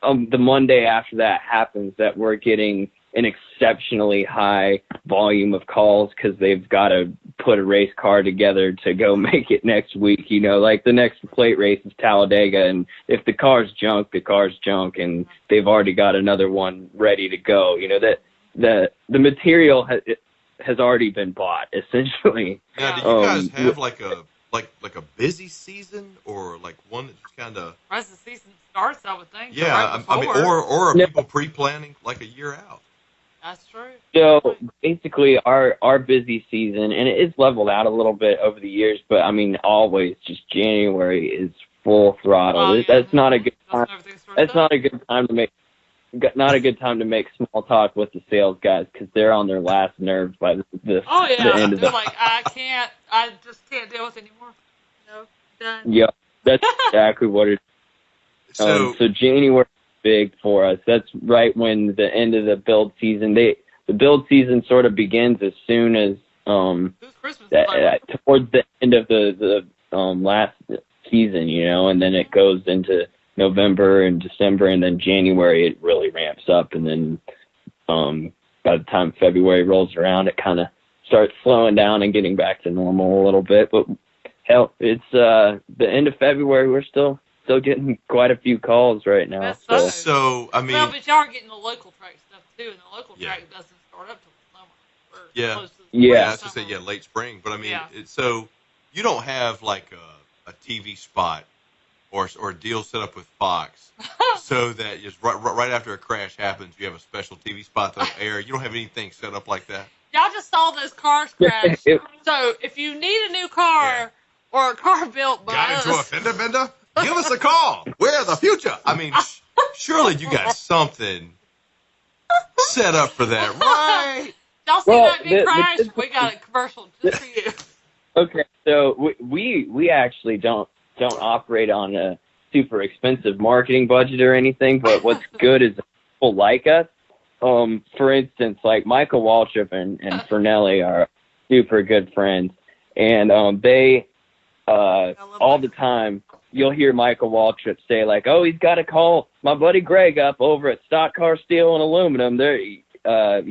the Monday after that happens that we're getting an exceptionally high volume of calls because they've got to put a race car together to go make it next week. You know, like the next plate race is Talladega, and if the car's junk, the car's junk, and they've already got another one ready to go. You know, that the material has already been bought essentially. Now, do you guys have like a busy season, or like one that's kind of as the season starts, I would think. Yeah, I mean, or are people pre-planning like a year out? That's true. So basically, our busy season, and it is leveled out a little bit over the years, but I mean, always just January is full throttle. That's not a good time. That's not a good time to make. Not a good time to make small talk with the sales guys because they're on their last nerves by the end of they're like, I just can't deal with it anymore. No, done. Yeah, that's exactly what it is. So January is big for us. That's right when the end of the build season. The build season sort of begins as soon as towards the end of the last season, you know, and then it goes into November and December, and then January it really ramps up, and then by the time February rolls around, it kind of starts slowing down and getting back to normal a little bit. But hell, it's the end of February. We're still getting quite a few calls right now. So I mean, but y'all are getting the local track stuff too, and the local track doesn't start up till the summer. I was gonna say late spring, but I mean, so you don't have like a TV spot or a deal set up with Fox so that just right after a crash happens, you have a special TV spot that'll air. You don't have anything set up like that? Y'all just saw those cars crash. So if you need a new car or a car built by us. Got into a fender bender? Give us a call. We're the future. I mean, surely you got something set up for that, right? Y'all see that big crash? We got a commercial just for you. Okay, so we actually don't operate on a super expensive marketing budget or anything, but what's good is people like us. For instance, like Michael Waltrip and Fernelli are super good friends, and they all the time you'll hear Michael Waltrip say like, "Oh, he's got to call my buddy Greg up over at Stock Car Steel and Aluminum." They're you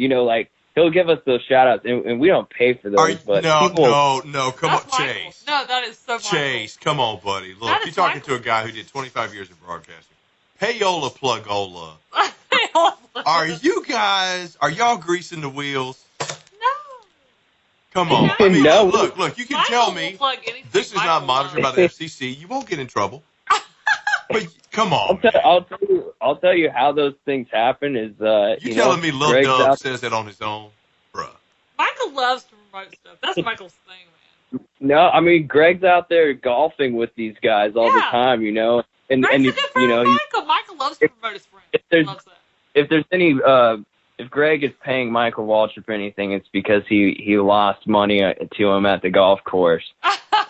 know, like he'll give us those shout outs, and we don't pay for those. But no, come on, Chase. No, that is so Chase, come on, buddy. Look, you're talking to a guy who did 25 years of broadcasting. Payola plugola. Are y'all greasing the wheels? No. Come on. I mean, no. Look, you can tell me this is not monitored by the FCC. You won't get in trouble. But come on. I'll tell you how those things happen is you telling me Lil Dub says that on his own? Bruh. Michael loves to promote stuff. That's Michael's thing, man. No, I mean Greg's out there golfing with these guys all the time, you know. And Greg's a good friend of Michael. Michael loves to promote his friends. If there's any if Greg is paying Michael Waltrip anything, it's because he lost money to him at the golf course.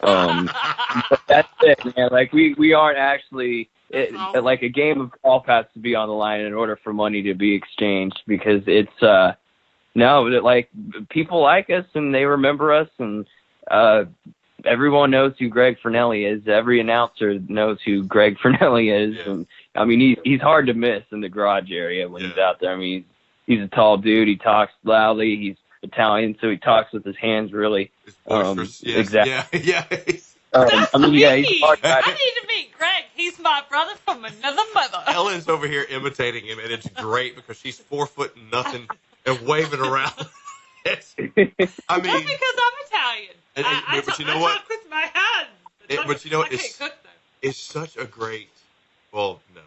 But that's it, man. Like we aren't actually like a game of golf has to be on the line in order for money to be exchanged because it's like people like us and they remember us and everyone knows who Greg Fernelli is. Every announcer knows who Greg Fernelli is, and I mean he's hard to miss in the garage area when he's out there. I mean he's a tall dude. He talks loudly. He's Italian, so he talks with his hands really. Exactly. Yeah. I mean, he's hard. I need to meet Greg. He's my brother from another mother. Ellen's over here imitating him, and it's great because she's 4 foot nothing and waving around. I mean, just because I'm Italian. But you know what? I talk with my hands. But you know what? I can't cook though. It's such a great. Well, no.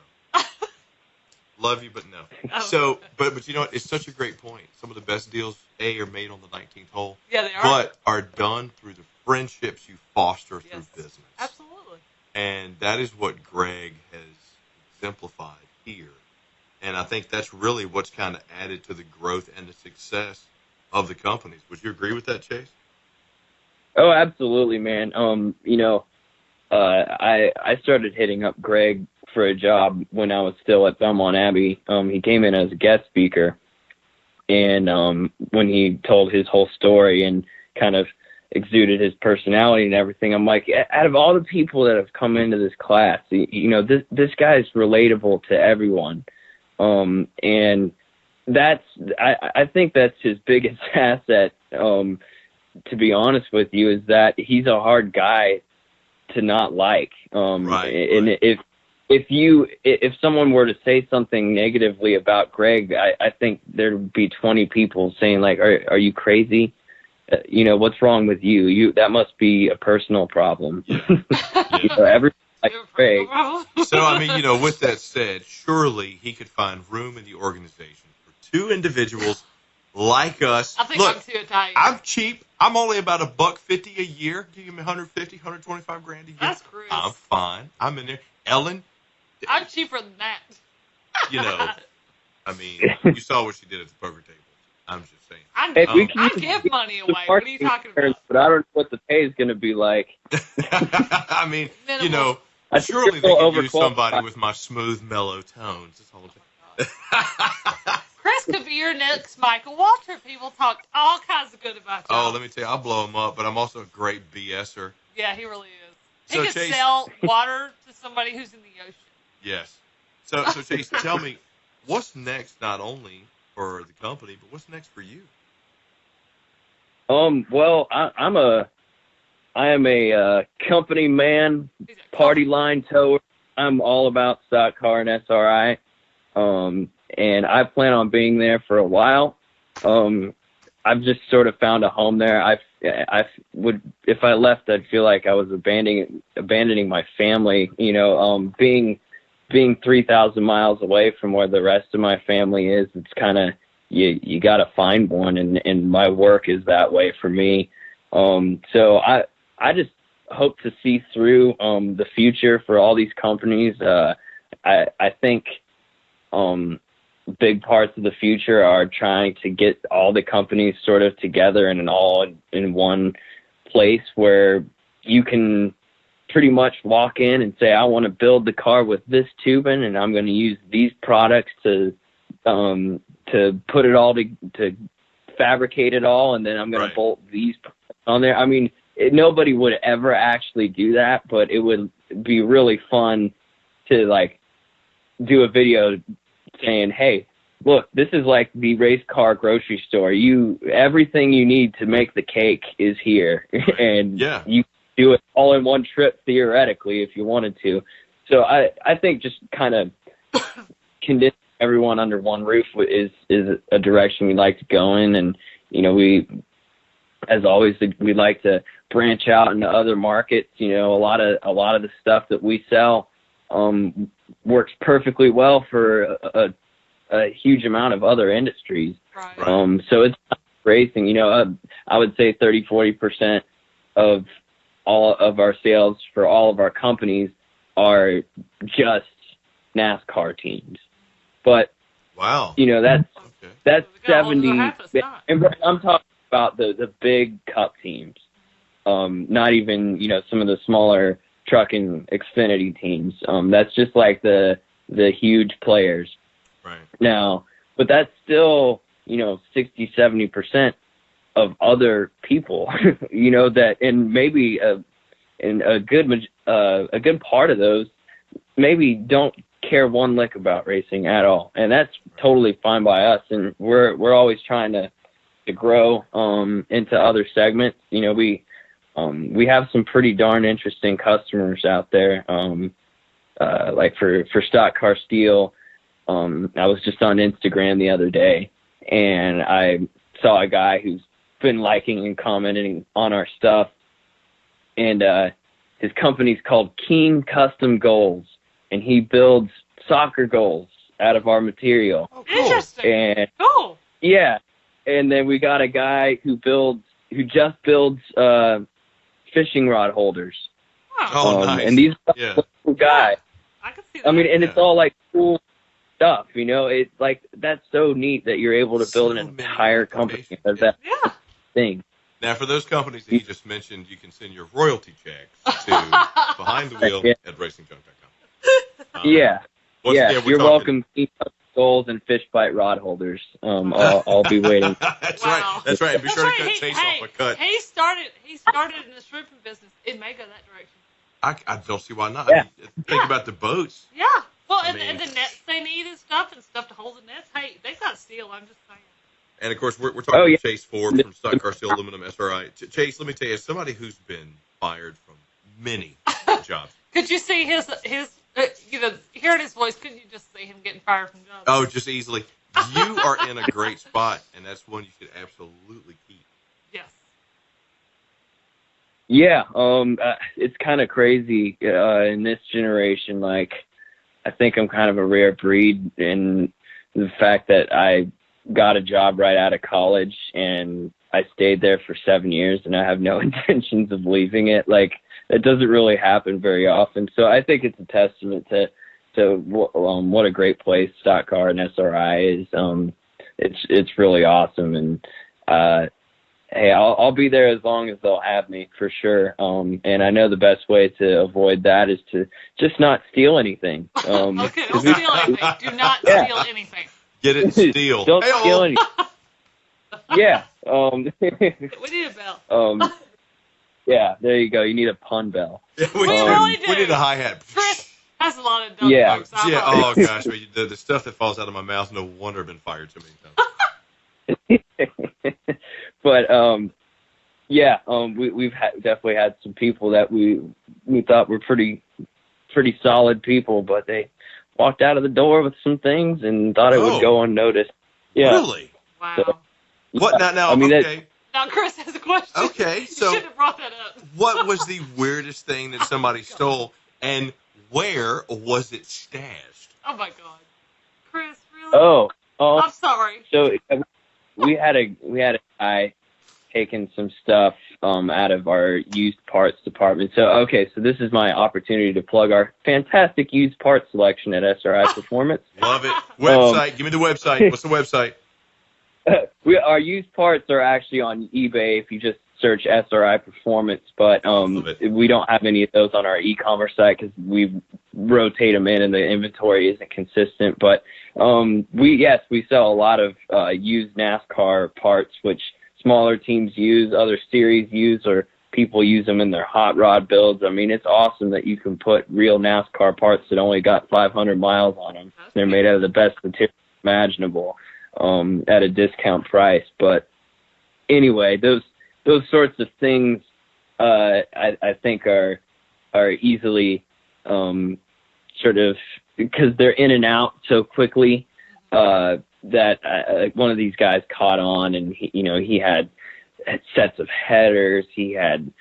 Love you, but no. Oh. So, but you know what? It's such a great point. Some of the best deals, are made on the 19th hole. Yeah, they are. But are done through the friendships you foster through business. Absolutely. And that is what Greg has exemplified here. And I think that's really what's kind of added to the growth and the success of the companies. Would you agree with that, Chase? Oh, absolutely, man. I started hitting up Greg for a job when I was still at Belmont Abbey. He came in as a guest speaker, and when he told his whole story and kind of exuded his personality and everything, I'm like, out of all the people that have come into this class, this guy's relatable to everyone. And I think that's his biggest asset, to be honest with you, is that he's a hard guy to not like. Right. And if someone were to say something negatively about Greg, I think there'd be 20 people saying like, are you crazy? What's wrong with you? That must be a personal problem. Yeah. Everyone likes Greg. So, I mean, with that said, surely he could find room in the organization for two individuals like us. I think Look, I'm too Italian. I'm cheap. I'm only about $150 a year. Give me 150, 125 grand a year. That's cruise. I'm fine. I'm in there. Ellen, I'm cheaper than that. I mean, you saw what she did at the poker table. I'm just saying. I give money away. What are you talking about? But I don't know what the pay is going to be like. I mean, Minimal. surely they could use somebody with my smooth, mellow tones. This whole thing. Chris could be your next Michael Walter. People talk all kinds of good about you. Oh, let me tell you, I'll blow him up, but I'm also a great BSer. Yeah, he really is. He So, could Chase, sell water to somebody who's in the ocean. Yes. So Chase, tell me, what's next not only for the company, but what's next for you? Well, I am a company man, party line tower. I'm all about stock car and SRI. And I plan on being there for a while. I've just sort of found a home there. I would, if I left, I'd feel like I was abandoning my family. Being 3,000 miles away from where the rest of my family is, it's kind of you got to find one, and my work is that way for me. So I just hope to see through the future for all these companies. I think big parts of the future are trying to get all the companies sort of together and all in one place where you can pretty much walk in and say, I want to build the car with this tubing, and I'm going to use these products to put it all to fabricate it all, and then I'm going to bolt these on there. I mean, nobody would ever actually do that, but it would be really fun to like do a video saying, hey, look, this is like the race car grocery store. Everything you need to make the cake is here. And you do it all in one trip theoretically if you wanted to. So I think just kind of condensing everyone under one roof is a direction we'd like to go in. And, we, as always, we like to branch out into other markets. A lot of the stuff that we sell works perfectly well for a huge amount of other industries. Right. So it's racing. I would say 30-40% of all of our sales for all of our companies are just NASCAR teams. But wow, that's 70. And I'm talking about the big cup teams. Not even some of the smaller truck and Xfinity teams. That's just like the huge players. Right. Now, but that's still 60-70% of other people. That, and maybe a good part of those maybe don't care one lick about racing at all, and that's totally fine by us. And we're always trying to grow into other segments. We have some pretty darn interesting customers out there. Like for Stock Car Steel, I was just on Instagram the other day, and I saw a guy who's been liking and commenting on our stuff, and his company's called Keen Custom Goals, and he builds soccer goals out of our material. Oh, cool. Interesting. And Cool. yeah, and then we got a guy who just builds fishing rod holders. Huh. Oh, nice. And these Yeah. cool guy. I can see that. I mean, and it's Yeah. all like cool stuff, you know. It's like that's so neat that you're able to build So an many entire company applications, of yeah. that Yeah. thing. Now, for those companies that you just mentioned, you can send your royalty checks to Behind the Wheel Yeah. at racingjunk.com. Yeah, Once yeah. again, we're You're talking- welcome. Goals and fish bite rod holders. I'll be waiting. That's Wow. right. That's right. Be That's sure right. to cut Chase off a cut. He started in the shrimping business. It may go that direction. I don't see why not. Yeah. I mean, think about the boats. Yeah. Well, I and mean- the nets they need and stuff to hold the nets. Hey, they've got steel. I'm just saying. And, of course, we're talking Oh, yeah. to Chase Forbes from Stock Car Steel Aluminum SRI. Chase, let me tell you, as somebody who's been fired from many jobs. Could you see his hearing his voice? Couldn't you just see him getting fired from jobs? Oh, just easily. You are in a great spot, and that's one you should absolutely keep. Yes. Yeah, it's kind of crazy in this generation. Like, I think I'm kind of a rare breed in the fact that I got a job right out of college and I stayed there for 7 years, and I have no intentions of leaving it. Like, it doesn't really happen very often. So I think it's a testament to what a great place Stock Car and SRI is. It's really awesome, and hey, I'll be there as long as they'll have me, for sure. And I know the best way to avoid that is to just not steal anything. Okay, don't steal anything. Do not Yeah. steal anything. Get it and steal. Don't Hey-oh. steal anything. Yeah. We need a bell. Yeah, there you go. You need a pun bell. Yeah, we, We do. really do. We need a hi-hat. Chris has a lot of dumb Yeah. jokes. I Yeah, apologize. oh, gosh. The stuff that falls out of my mouth, no wonder I've been fired so many times. But yeah, we've definitely had some people that we thought were pretty solid people, but they walked out of the door with some things and thought it Oh. would go unnoticed. Yeah. Really? Wow. So- What? Now, I mean, okay. Now Chris has a question. Okay, You so should have brought that up. what was the weirdest thing that somebody stole, and where was it stashed? Oh my God. Chris, really? Oh, I'm sorry. so we had a guy taking some stuff out of our used parts department. So this is my opportunity to plug our fantastic used parts selection at SRI Performance. Love it. Website. Give me the website. What's the website? Our used parts are actually on eBay if you just search SRI Performance, but Love it. we don't have any of those on our e-commerce site because we rotate them in and the inventory isn't consistent. But we sell a lot of used NASCAR parts, which smaller teams use, other series use, or people use them in their hot rod builds. I mean, it's awesome that you can put real NASCAR parts that only got 500 miles on them. They're made out of the best material imaginable at a discount price. But anyway, those sorts of things I think are easily sort of, because they're in and out so quickly, that one of these guys caught on, and he had sets of headers, he had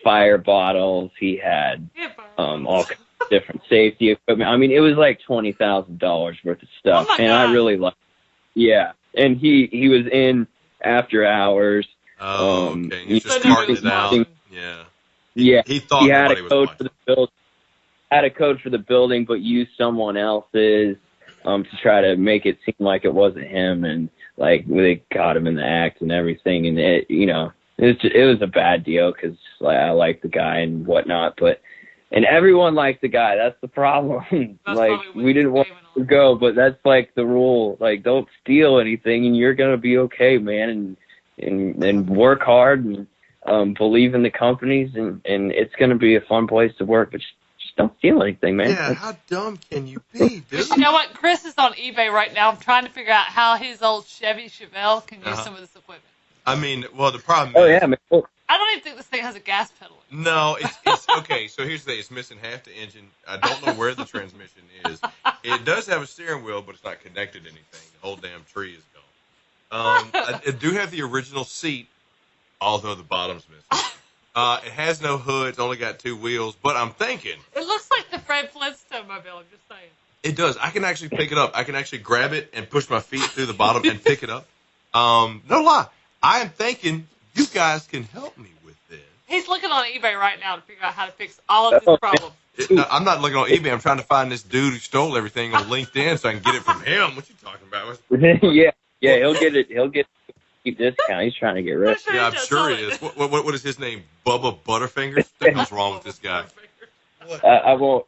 fire bottles, he had all kinds of different safety equipment. I mean, it was like $20,000 worth of stuff, Oh my and I God. really liked. Yeah, and he was in after hours. Oh, okay. He's just So nobody carting was it out. watching. Yeah. Yeah, He thought he had nobody a was code watching. for the build. Had a code for the building, but used someone else's to try to make it seem like it wasn't him, and like they caught him in the act and everything. And it was a bad deal because I like the guy and whatnot, and everyone liked the guy. That's the problem. That's Like, probably what we he's didn't want blaming to on. go, but that's like the rule. Like, don't steal anything, and you're gonna be okay, man. And work hard and believe in the companies, and it's gonna be a fun place to work. But just don't steal anything, man. Yeah, how dumb can you be, dude? But you know what? Chris is on eBay right now. I'm trying to figure out how his old Chevy Chevelle can use Uh-huh. some of this equipment. I mean, well, the problem Oh is, yeah, man. Well, I don't even think this thing has a gas pedal. no, it's okay. So here's the thing: it's missing half the engine. I don't know where the transmission is. It does have a steering wheel, but it's not connected to anything. The whole damn tree is gone. I do have the original seat, although the bottom's missing. It has no hood. It's only got two wheels. But I'm thinking, It looks like the Fred Flintstone mobile. I'm just saying. It does. I can actually pick it up. I can actually grab it and push my feet through the bottom and pick it up. No lie. I am thinking you guys can help me with this. He's looking on eBay right now to figure out how to fix all of his problems. No, I'm not looking on eBay. I'm trying to find this dude who stole everything on LinkedIn so I can get it from him. What you talking about? Yeah, he'll get it. He'll get a cheap discount. He's trying to get rich. Yeah, I'm sure he is. What is his name? Bubba Butterfingers? What the hell's wrong with this guy? I won't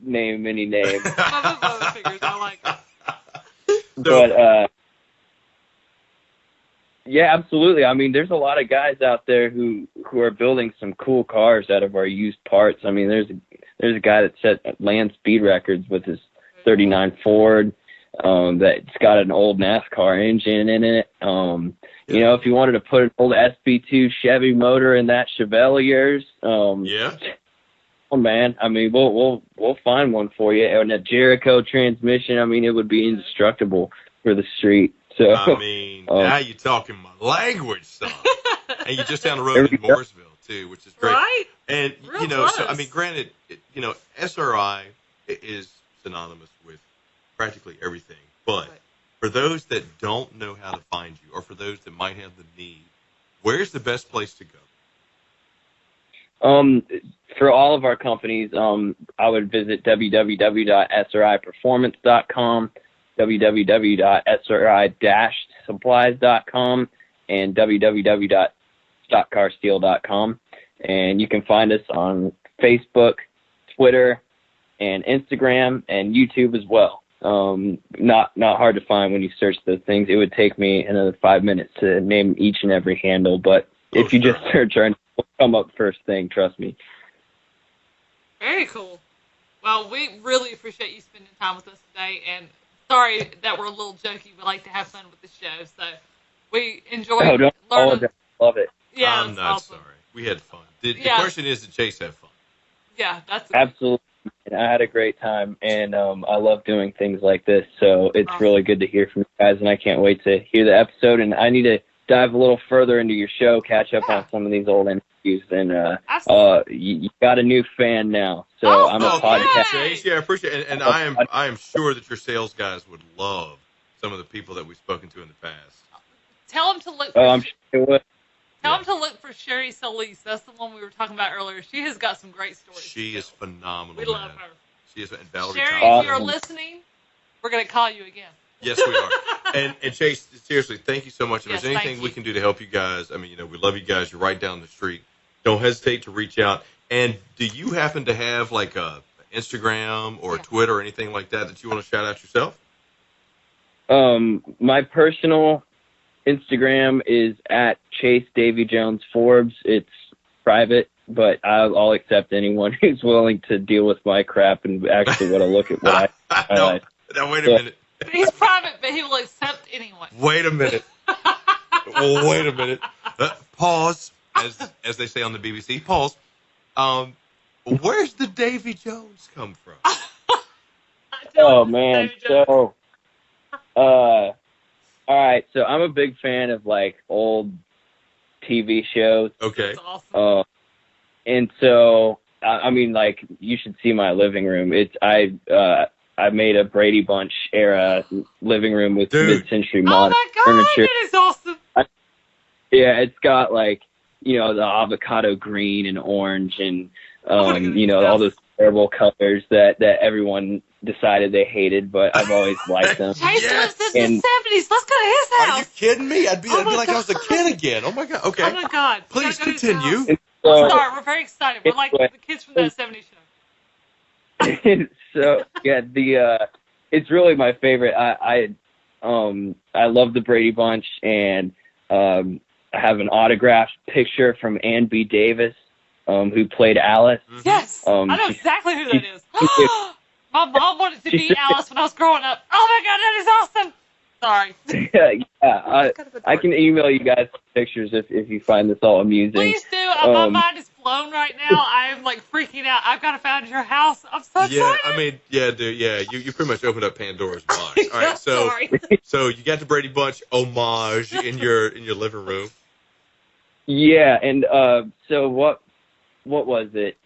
name any names. I like it. But yeah, absolutely. I mean, there's a lot of guys out there who are building some cool cars out of our used parts. I mean, there's a guy that set land speed records with his '39 Ford that's got an old NASCAR engine in it. You know, if you wanted to put an old SB2 Chevy motor in that Chevelle of yours, yeah. Oh man, I mean, we'll find one for you. And a Jericho transmission, I mean, it would be indestructible for the street. So I mean, now you're talking my language, son. And you're just down the road in Mooresville too, which is great. Right? And Real you know, so close. I mean, granted, you know, SRI is synonymous with practically everything. But for those that don't know how to find you, or for those that might have the need, where's the best place to go? For all of our companies, I would visit www.sriperformance.com, www.sri-supplies.com, and www.stockcarsteel.com. And you can find us on Facebook, Twitter, and Instagram, and YouTube as well. Not hard to find when you search those things. It would take me another 5 minutes to name each and every handle, but if you just search our name, it'll come up first thing, trust me. Very cool. Well, we really appreciate you spending time with us today, and sorry that we're a little jokey. We like to have fun with the show, so we enjoy learning. Love it. Yeah, I'm not awesome. sorry. We had fun. The question is, did Chase have fun? Yeah, that's absolutely. I had a great time, and I love doing things like this, so it's really good to hear from you guys, and I can't wait to hear the episode, and I need to dive a little further into your show, catch up on some of these old interviews, and you got a new fan now, so I'm a podcast. Chase, yeah, I appreciate it, and I am sure that your sales guys would love some of the people that we've spoken to in the past. Tell them to look for I'm sure they would. Tell them to look for Sherry Solis. That's the one we were talking about earlier. She has got some great stories. She is phenomenal. We love her. She is, and Valerie. Sherry, Thomas. if you're listening, we're going to call you again. Yes, we are. and Chase, seriously, thank you so much. If there's anything we can do to help you guys, I mean, you know, we love you guys. You're right down the street. Don't hesitate to reach out. And do you happen to have like a Instagram or Twitter or anything like that you want to shout out yourself? My personal Instagram is at Chase Davy Jones Forbes. It's private, but I'll accept anyone who's willing to deal with my crap and actually want to look at what I. Now wait a minute. He's private, but he will accept anyone. Wait a minute. Wait a minute. Pause, as they say on the BBC. Pause. Where's the Davy Jones come from? Oh man, so all right, so I'm a big fan of like old TV shows. Okay. That's awesome. And so I mean, like, you should see my living room. I made a Brady Bunch era living room with mid-century modern furniture. It is awesome. Yeah, it's got like, you know, the avocado green and orange and you know, all those terrible colors that everyone decided they hated, but I've always liked them. Chase lives in the 70s. Let's go to his house. Are you kidding me? I'd be like I was a kid again. Oh my god. Okay. Oh my god. Please continue. Sorry, we're very excited. We're like the kids from that 70s show. So yeah, it's really my favorite. I love the Brady Bunch, and I have an autographed picture from Ann B. Davis, who played Alice. Yes, I know exactly who that is. My mom wanted to be Alice when I was growing up. Oh my god, that is awesome. Sorry. Yeah, I can email you guys pictures if you find this all amusing. Please do. My mind is blown right now. I'm like freaking out. I've got to find your house. I'm so excited. Yeah, I mean, yeah, dude, yeah. You pretty much opened up Pandora's box. All right, so you got the Brady Bunch homage in your living room. Yeah, and so what was it?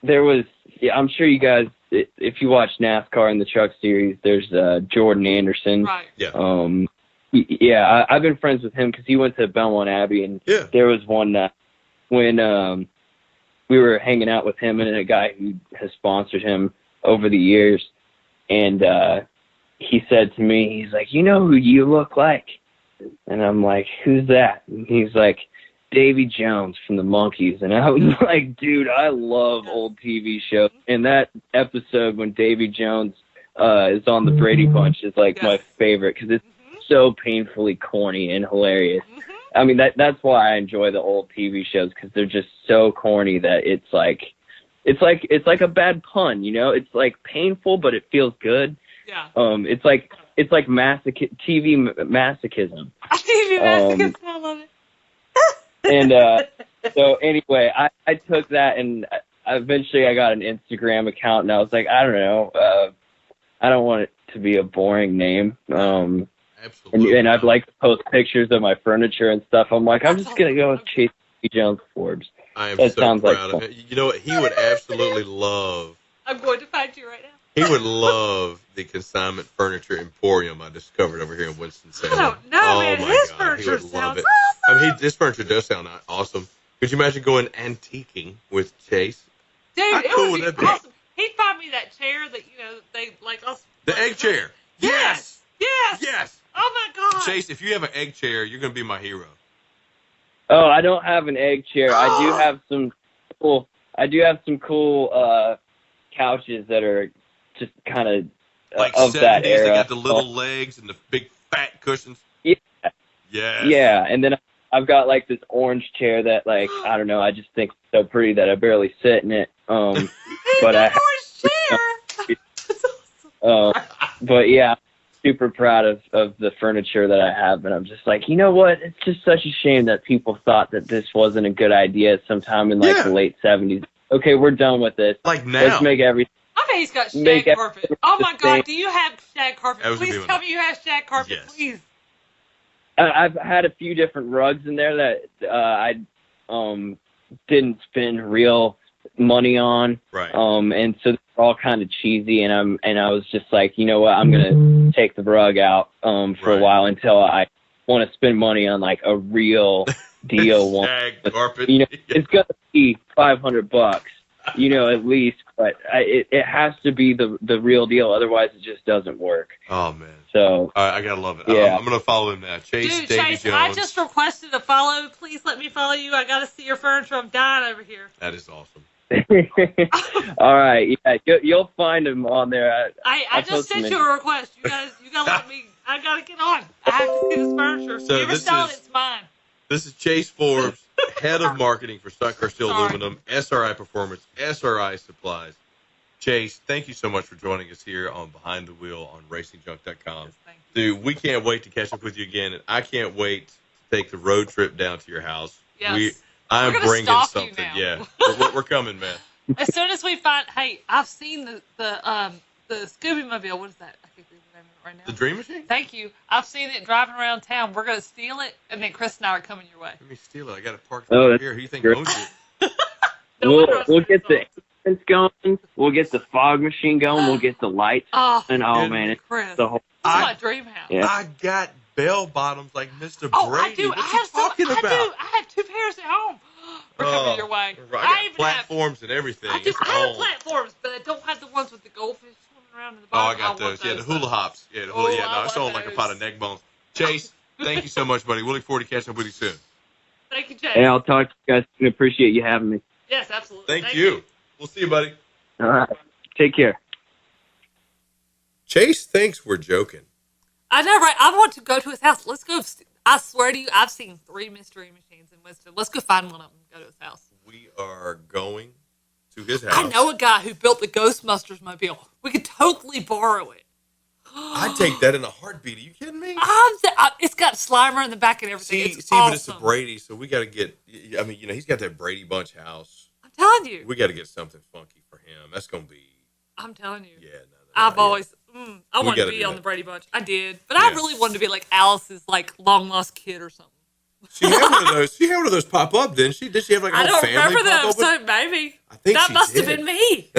there was, yeah, I'm sure you guys, if you watch NASCAR in the Truck Series, there's Jordan Anderson. Right. Yeah. Yeah, I've been friends with him because he went to Belmont Abbey, and there was one when we were hanging out with him and a guy who has sponsored him over the years, and he said to me, he's like, you know who you look like? And I'm like, who's that? And he's like, Davy Jones from the Monkees. And I was like, dude, I love old TV shows. And that episode when Davy Jones is on the Brady Bunch is like my favorite because it's so painfully corny and hilarious. I mean, that's why I enjoy the old TV shows because they're just so corny that it's like a bad pun, you know? It's like painful, but it feels good. Yeah. It's like TV masochism. TV masochism, I love it. And so anyway, I took that and eventually I got an Instagram account and I was like, I don't know, I don't want it to be a boring name. Absolutely. And I'd like to post pictures of my furniture and stuff. I'm like, I'm just gonna go with Chase Jones Forbes. I am that so sounds proud like of him. You know what? He would absolutely love. I'm going to find you right now. He would love the consignment furniture emporium I discovered over here in Winston-Salem. I don't know, man. My His God, furniture he would love sounds it. awesome. I mean, this furniture does sound awesome. Could you imagine going antiquing with Chase? Dude, How it cool would would be that be? awesome. He'd find me that chair that, they like us. The egg chair. Yes. Yes. Yes. Oh my God. Chase, if you have an egg chair, you're going to be my hero. Oh, I don't have an egg chair. I do have some cool couches that are just kind of Like of 70s, that era. they got the little legs and the big fat cushions. Yeah. Yes. Yeah, and then I've got like this orange chair that like I don't know, I just think it's so pretty that I barely sit in it. But I but yeah, super proud of the furniture that I have, and I'm just like, you know what? It's just such a shame that people thought that this wasn't a good idea sometime in like the late 70s. Okay, we're done with this. Like now. Let's make everything. I bet he's got shag carpet. Oh my God, do you have shag carpet? Please tell me you have shag carpet, please. I've had a few different rugs in there that I didn't spend real money on. Right. And so they're all kind of cheesy, and I was just like, you know what, I'm gonna take the rug out for a while until I want to spend money on like a real deal one. Shag carpet. You know, it's gonna be $500, you know, at least, but it has to be the real deal, otherwise it just doesn't work. Oh man. So I gotta love it. Yeah. I'm gonna follow him now. Chase, Dude, Davy Chase, Jones. I just requested a follow. Please let me follow you. I gotta see your furniture. I'm dying over here. That is awesome. all right, yeah, you'll find him on there. I just sent you a request. You gotta let me. I gotta get on. I have to see this furniture. So you ever sell it, it's mine. This is Chase Forbes, head of marketing for Sucker Steel Aluminum, SRI Performance, SRI Supplies. Chase, thank you so much for joining us here on Behind the Wheel on RacingJunk.com. Yes, Dude, we can't wait to catch up with you again, and I can't wait to take the road trip down to your house. Yes. I'm We're gonna bringing stalk you something. now. Yeah, we're coming, man. As soon as we find, hey, I've seen the Scooby Mobile. What is that? I can't think of the name of it right now. The Dream Machine? Thank you. I've seen it driving around town. We're gonna steal it, and then Chris and I are coming your way. Let me steal it. I got it parked over here. Who do you think owns it? We'll get the instruments going. We'll get the fog machine going. We'll get the lights. And man, it's Chris, the whole. this is my dream house. Yeah. I got bell bottoms like Mr. Oh, Brady. I do. What I you have talking about? I have 2 pairs at home. We're coming your way. Right. I even Platforms and everything. I It's have on. platforms, but I don't have the ones with the goldfish swimming around in the Oh, bottom. I got those. Yeah, the hula hops. Yeah, the hula. Oh, Yeah, no, I it's love on like a those. pot of neck bones. Chase, thank you so much, buddy. We'll look forward to catching up with you soon. Thank you, Jay. Hey, I'll talk to you guys soon. Appreciate you having me. Yes, absolutely. Thank you. We'll see you, buddy. All right. Take care. Chase thinks we're joking. I know, right? I want to go to his house. Let's go. I swear to you, I've seen 3 mystery machines in Winston. Let's go find one of them and go to his house. We are going to his house. I know a guy who built the Ghostbusters mobile. We could totally borrow it. I'd take that in a heartbeat. Are you kidding me? It's got Slimer in the back and everything. See, It's but awesome. it's a Brady, so we got to get. I mean, he's got that Brady Bunch house. I'm telling you. We got to get something funky for him. That's gonna be. I'm telling you. Yeah, I've always. I wanted to gotta be do on that. the Brady Bunch. I did, but I really wanted to be like Alice's like long lost kid or something. She had one of those. She had one of those pop up, didn't she? Did she have like a I whole don't family remember them, pop up? so maybe. I think that she must have did. been me.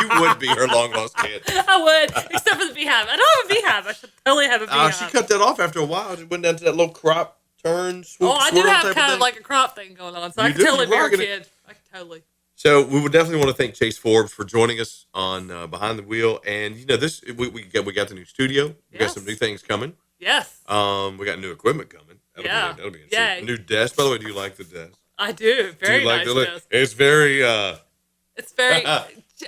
You would be her long lost kid. I would, except for the beehive. I don't have a beehive. I should totally have a beehive. She cut that off after a while. She went down to that little crop turn swoop. Oh, I do swirl have type kind thing. of like a crop thing going on, so You I can do, totally you're be her rocking it. kid. I can totally. So we would definitely want to thank Chase Forbes for joining us on Behind the Wheel, and this we got the new studio. We got some new things coming. Yes. We got new equipment coming. That'll be interesting. New desk. By the way, do you like the desk? I do. Very nice desk. It's very. It's very.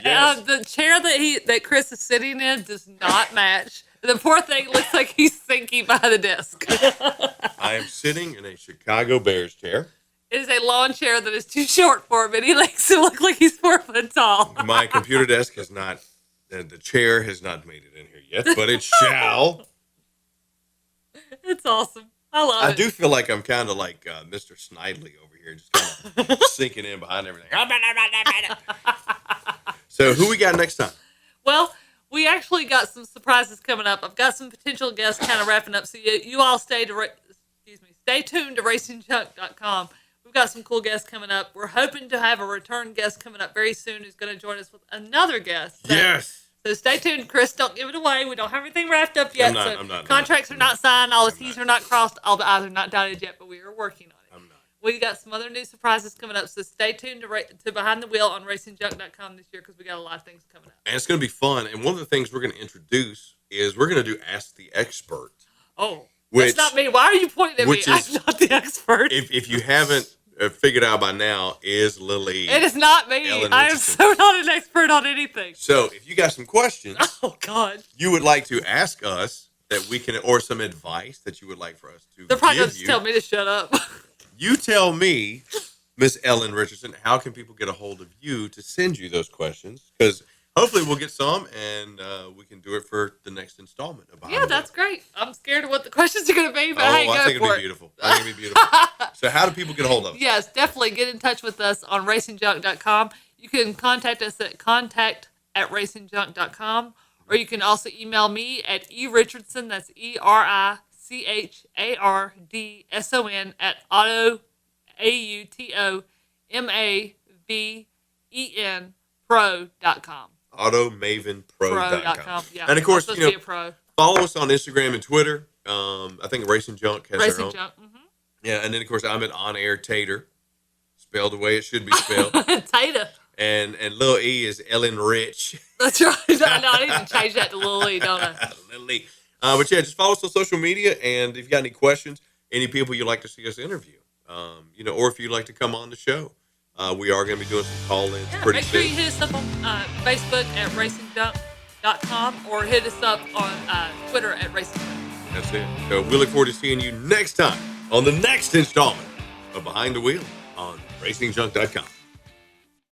Yes. The chair that Chris is sitting in does not match. The poor thing looks like he's sinking by the desk. I am sitting in a Chicago Bears chair. It is a lawn chair that is too short for him, and he makes it look like he's 4 foot tall. My computer desk has not. The chair has not made it in here yet, but it shall. It's awesome. I love it. I do feel like I'm kind of like Mr. Snidely over here, just kind of sinking in behind everything. So who we got next time? Well, we actually got some surprises coming up. I've got some potential guests kind of wrapping up, so you all stay tuned to racingjunk.com. We've got some cool guests coming up. We're hoping to have a return guest coming up very soon who's going to join us with another guest. Yes. So stay tuned, Chris. Don't give it away. We don't have everything wrapped up yet. I'm not. Contracts are not signed. All the T's are not crossed. All the I's are not dotted yet, but we are working on it. I'm not. We got some other new surprises coming up, so stay tuned to Behind the Wheel on racingjunk.com this year because we got a lot of things coming up. And it's going to be fun. And one of the things we're going to introduce is we're going to do Ask the Expert. Oh, Which, that's not me. Why are you pointing at me? I'm not the expert. If you haven't figured out by now, is Lily. It is not me. Ellen I am Richardson. so not an expert on anything. So if you got some questions Oh, God. you would like to ask us that we can, or some advice that you would like for us to They're probably going give to you, tell me to shut up. you tell me, Miss Ellen Richardson, how can people get a hold of you to send you those questions? Because hopefully we'll get some, and we can do it for the next installment. Of Behind Yeah, the that's Wheel. great. I'm scared of what the questions are going to be, but Oh, hey, I go think for it'll it. be beautiful. I think it'll be beautiful. So how do people get a hold of us? Yes, definitely get in touch with us on racingjunk.com. You can contact us at contact@racingjunk.com, or you can also email me at erichardson, that's ERICHARDSON, at AutoMavenPro.com. AutoMavenPro.com. Yeah. And of course, I'm supposed to be a pro. follow us on Instagram and Twitter. I think Racing Junk has Racing their own. Junk. Yeah, and then of course I'm at On Air Tater, spelled the way it should be spelled. Tater. and Lil E is Ellen Rich. That's right. No, I need to change that to Lil E, don't I? Lil E. But yeah, just follow us on social media, and if you got any questions, any people you'd like to see us interview, or if you'd like to come on the show, we are going to be doing some call-ins pretty Make sure soon. you hit us up on Facebook at racingjunk.com or hit us up on Twitter at racingjunk. That's it. So we look forward to seeing you next time on the next installment of Behind the Wheel on racingjunk.com.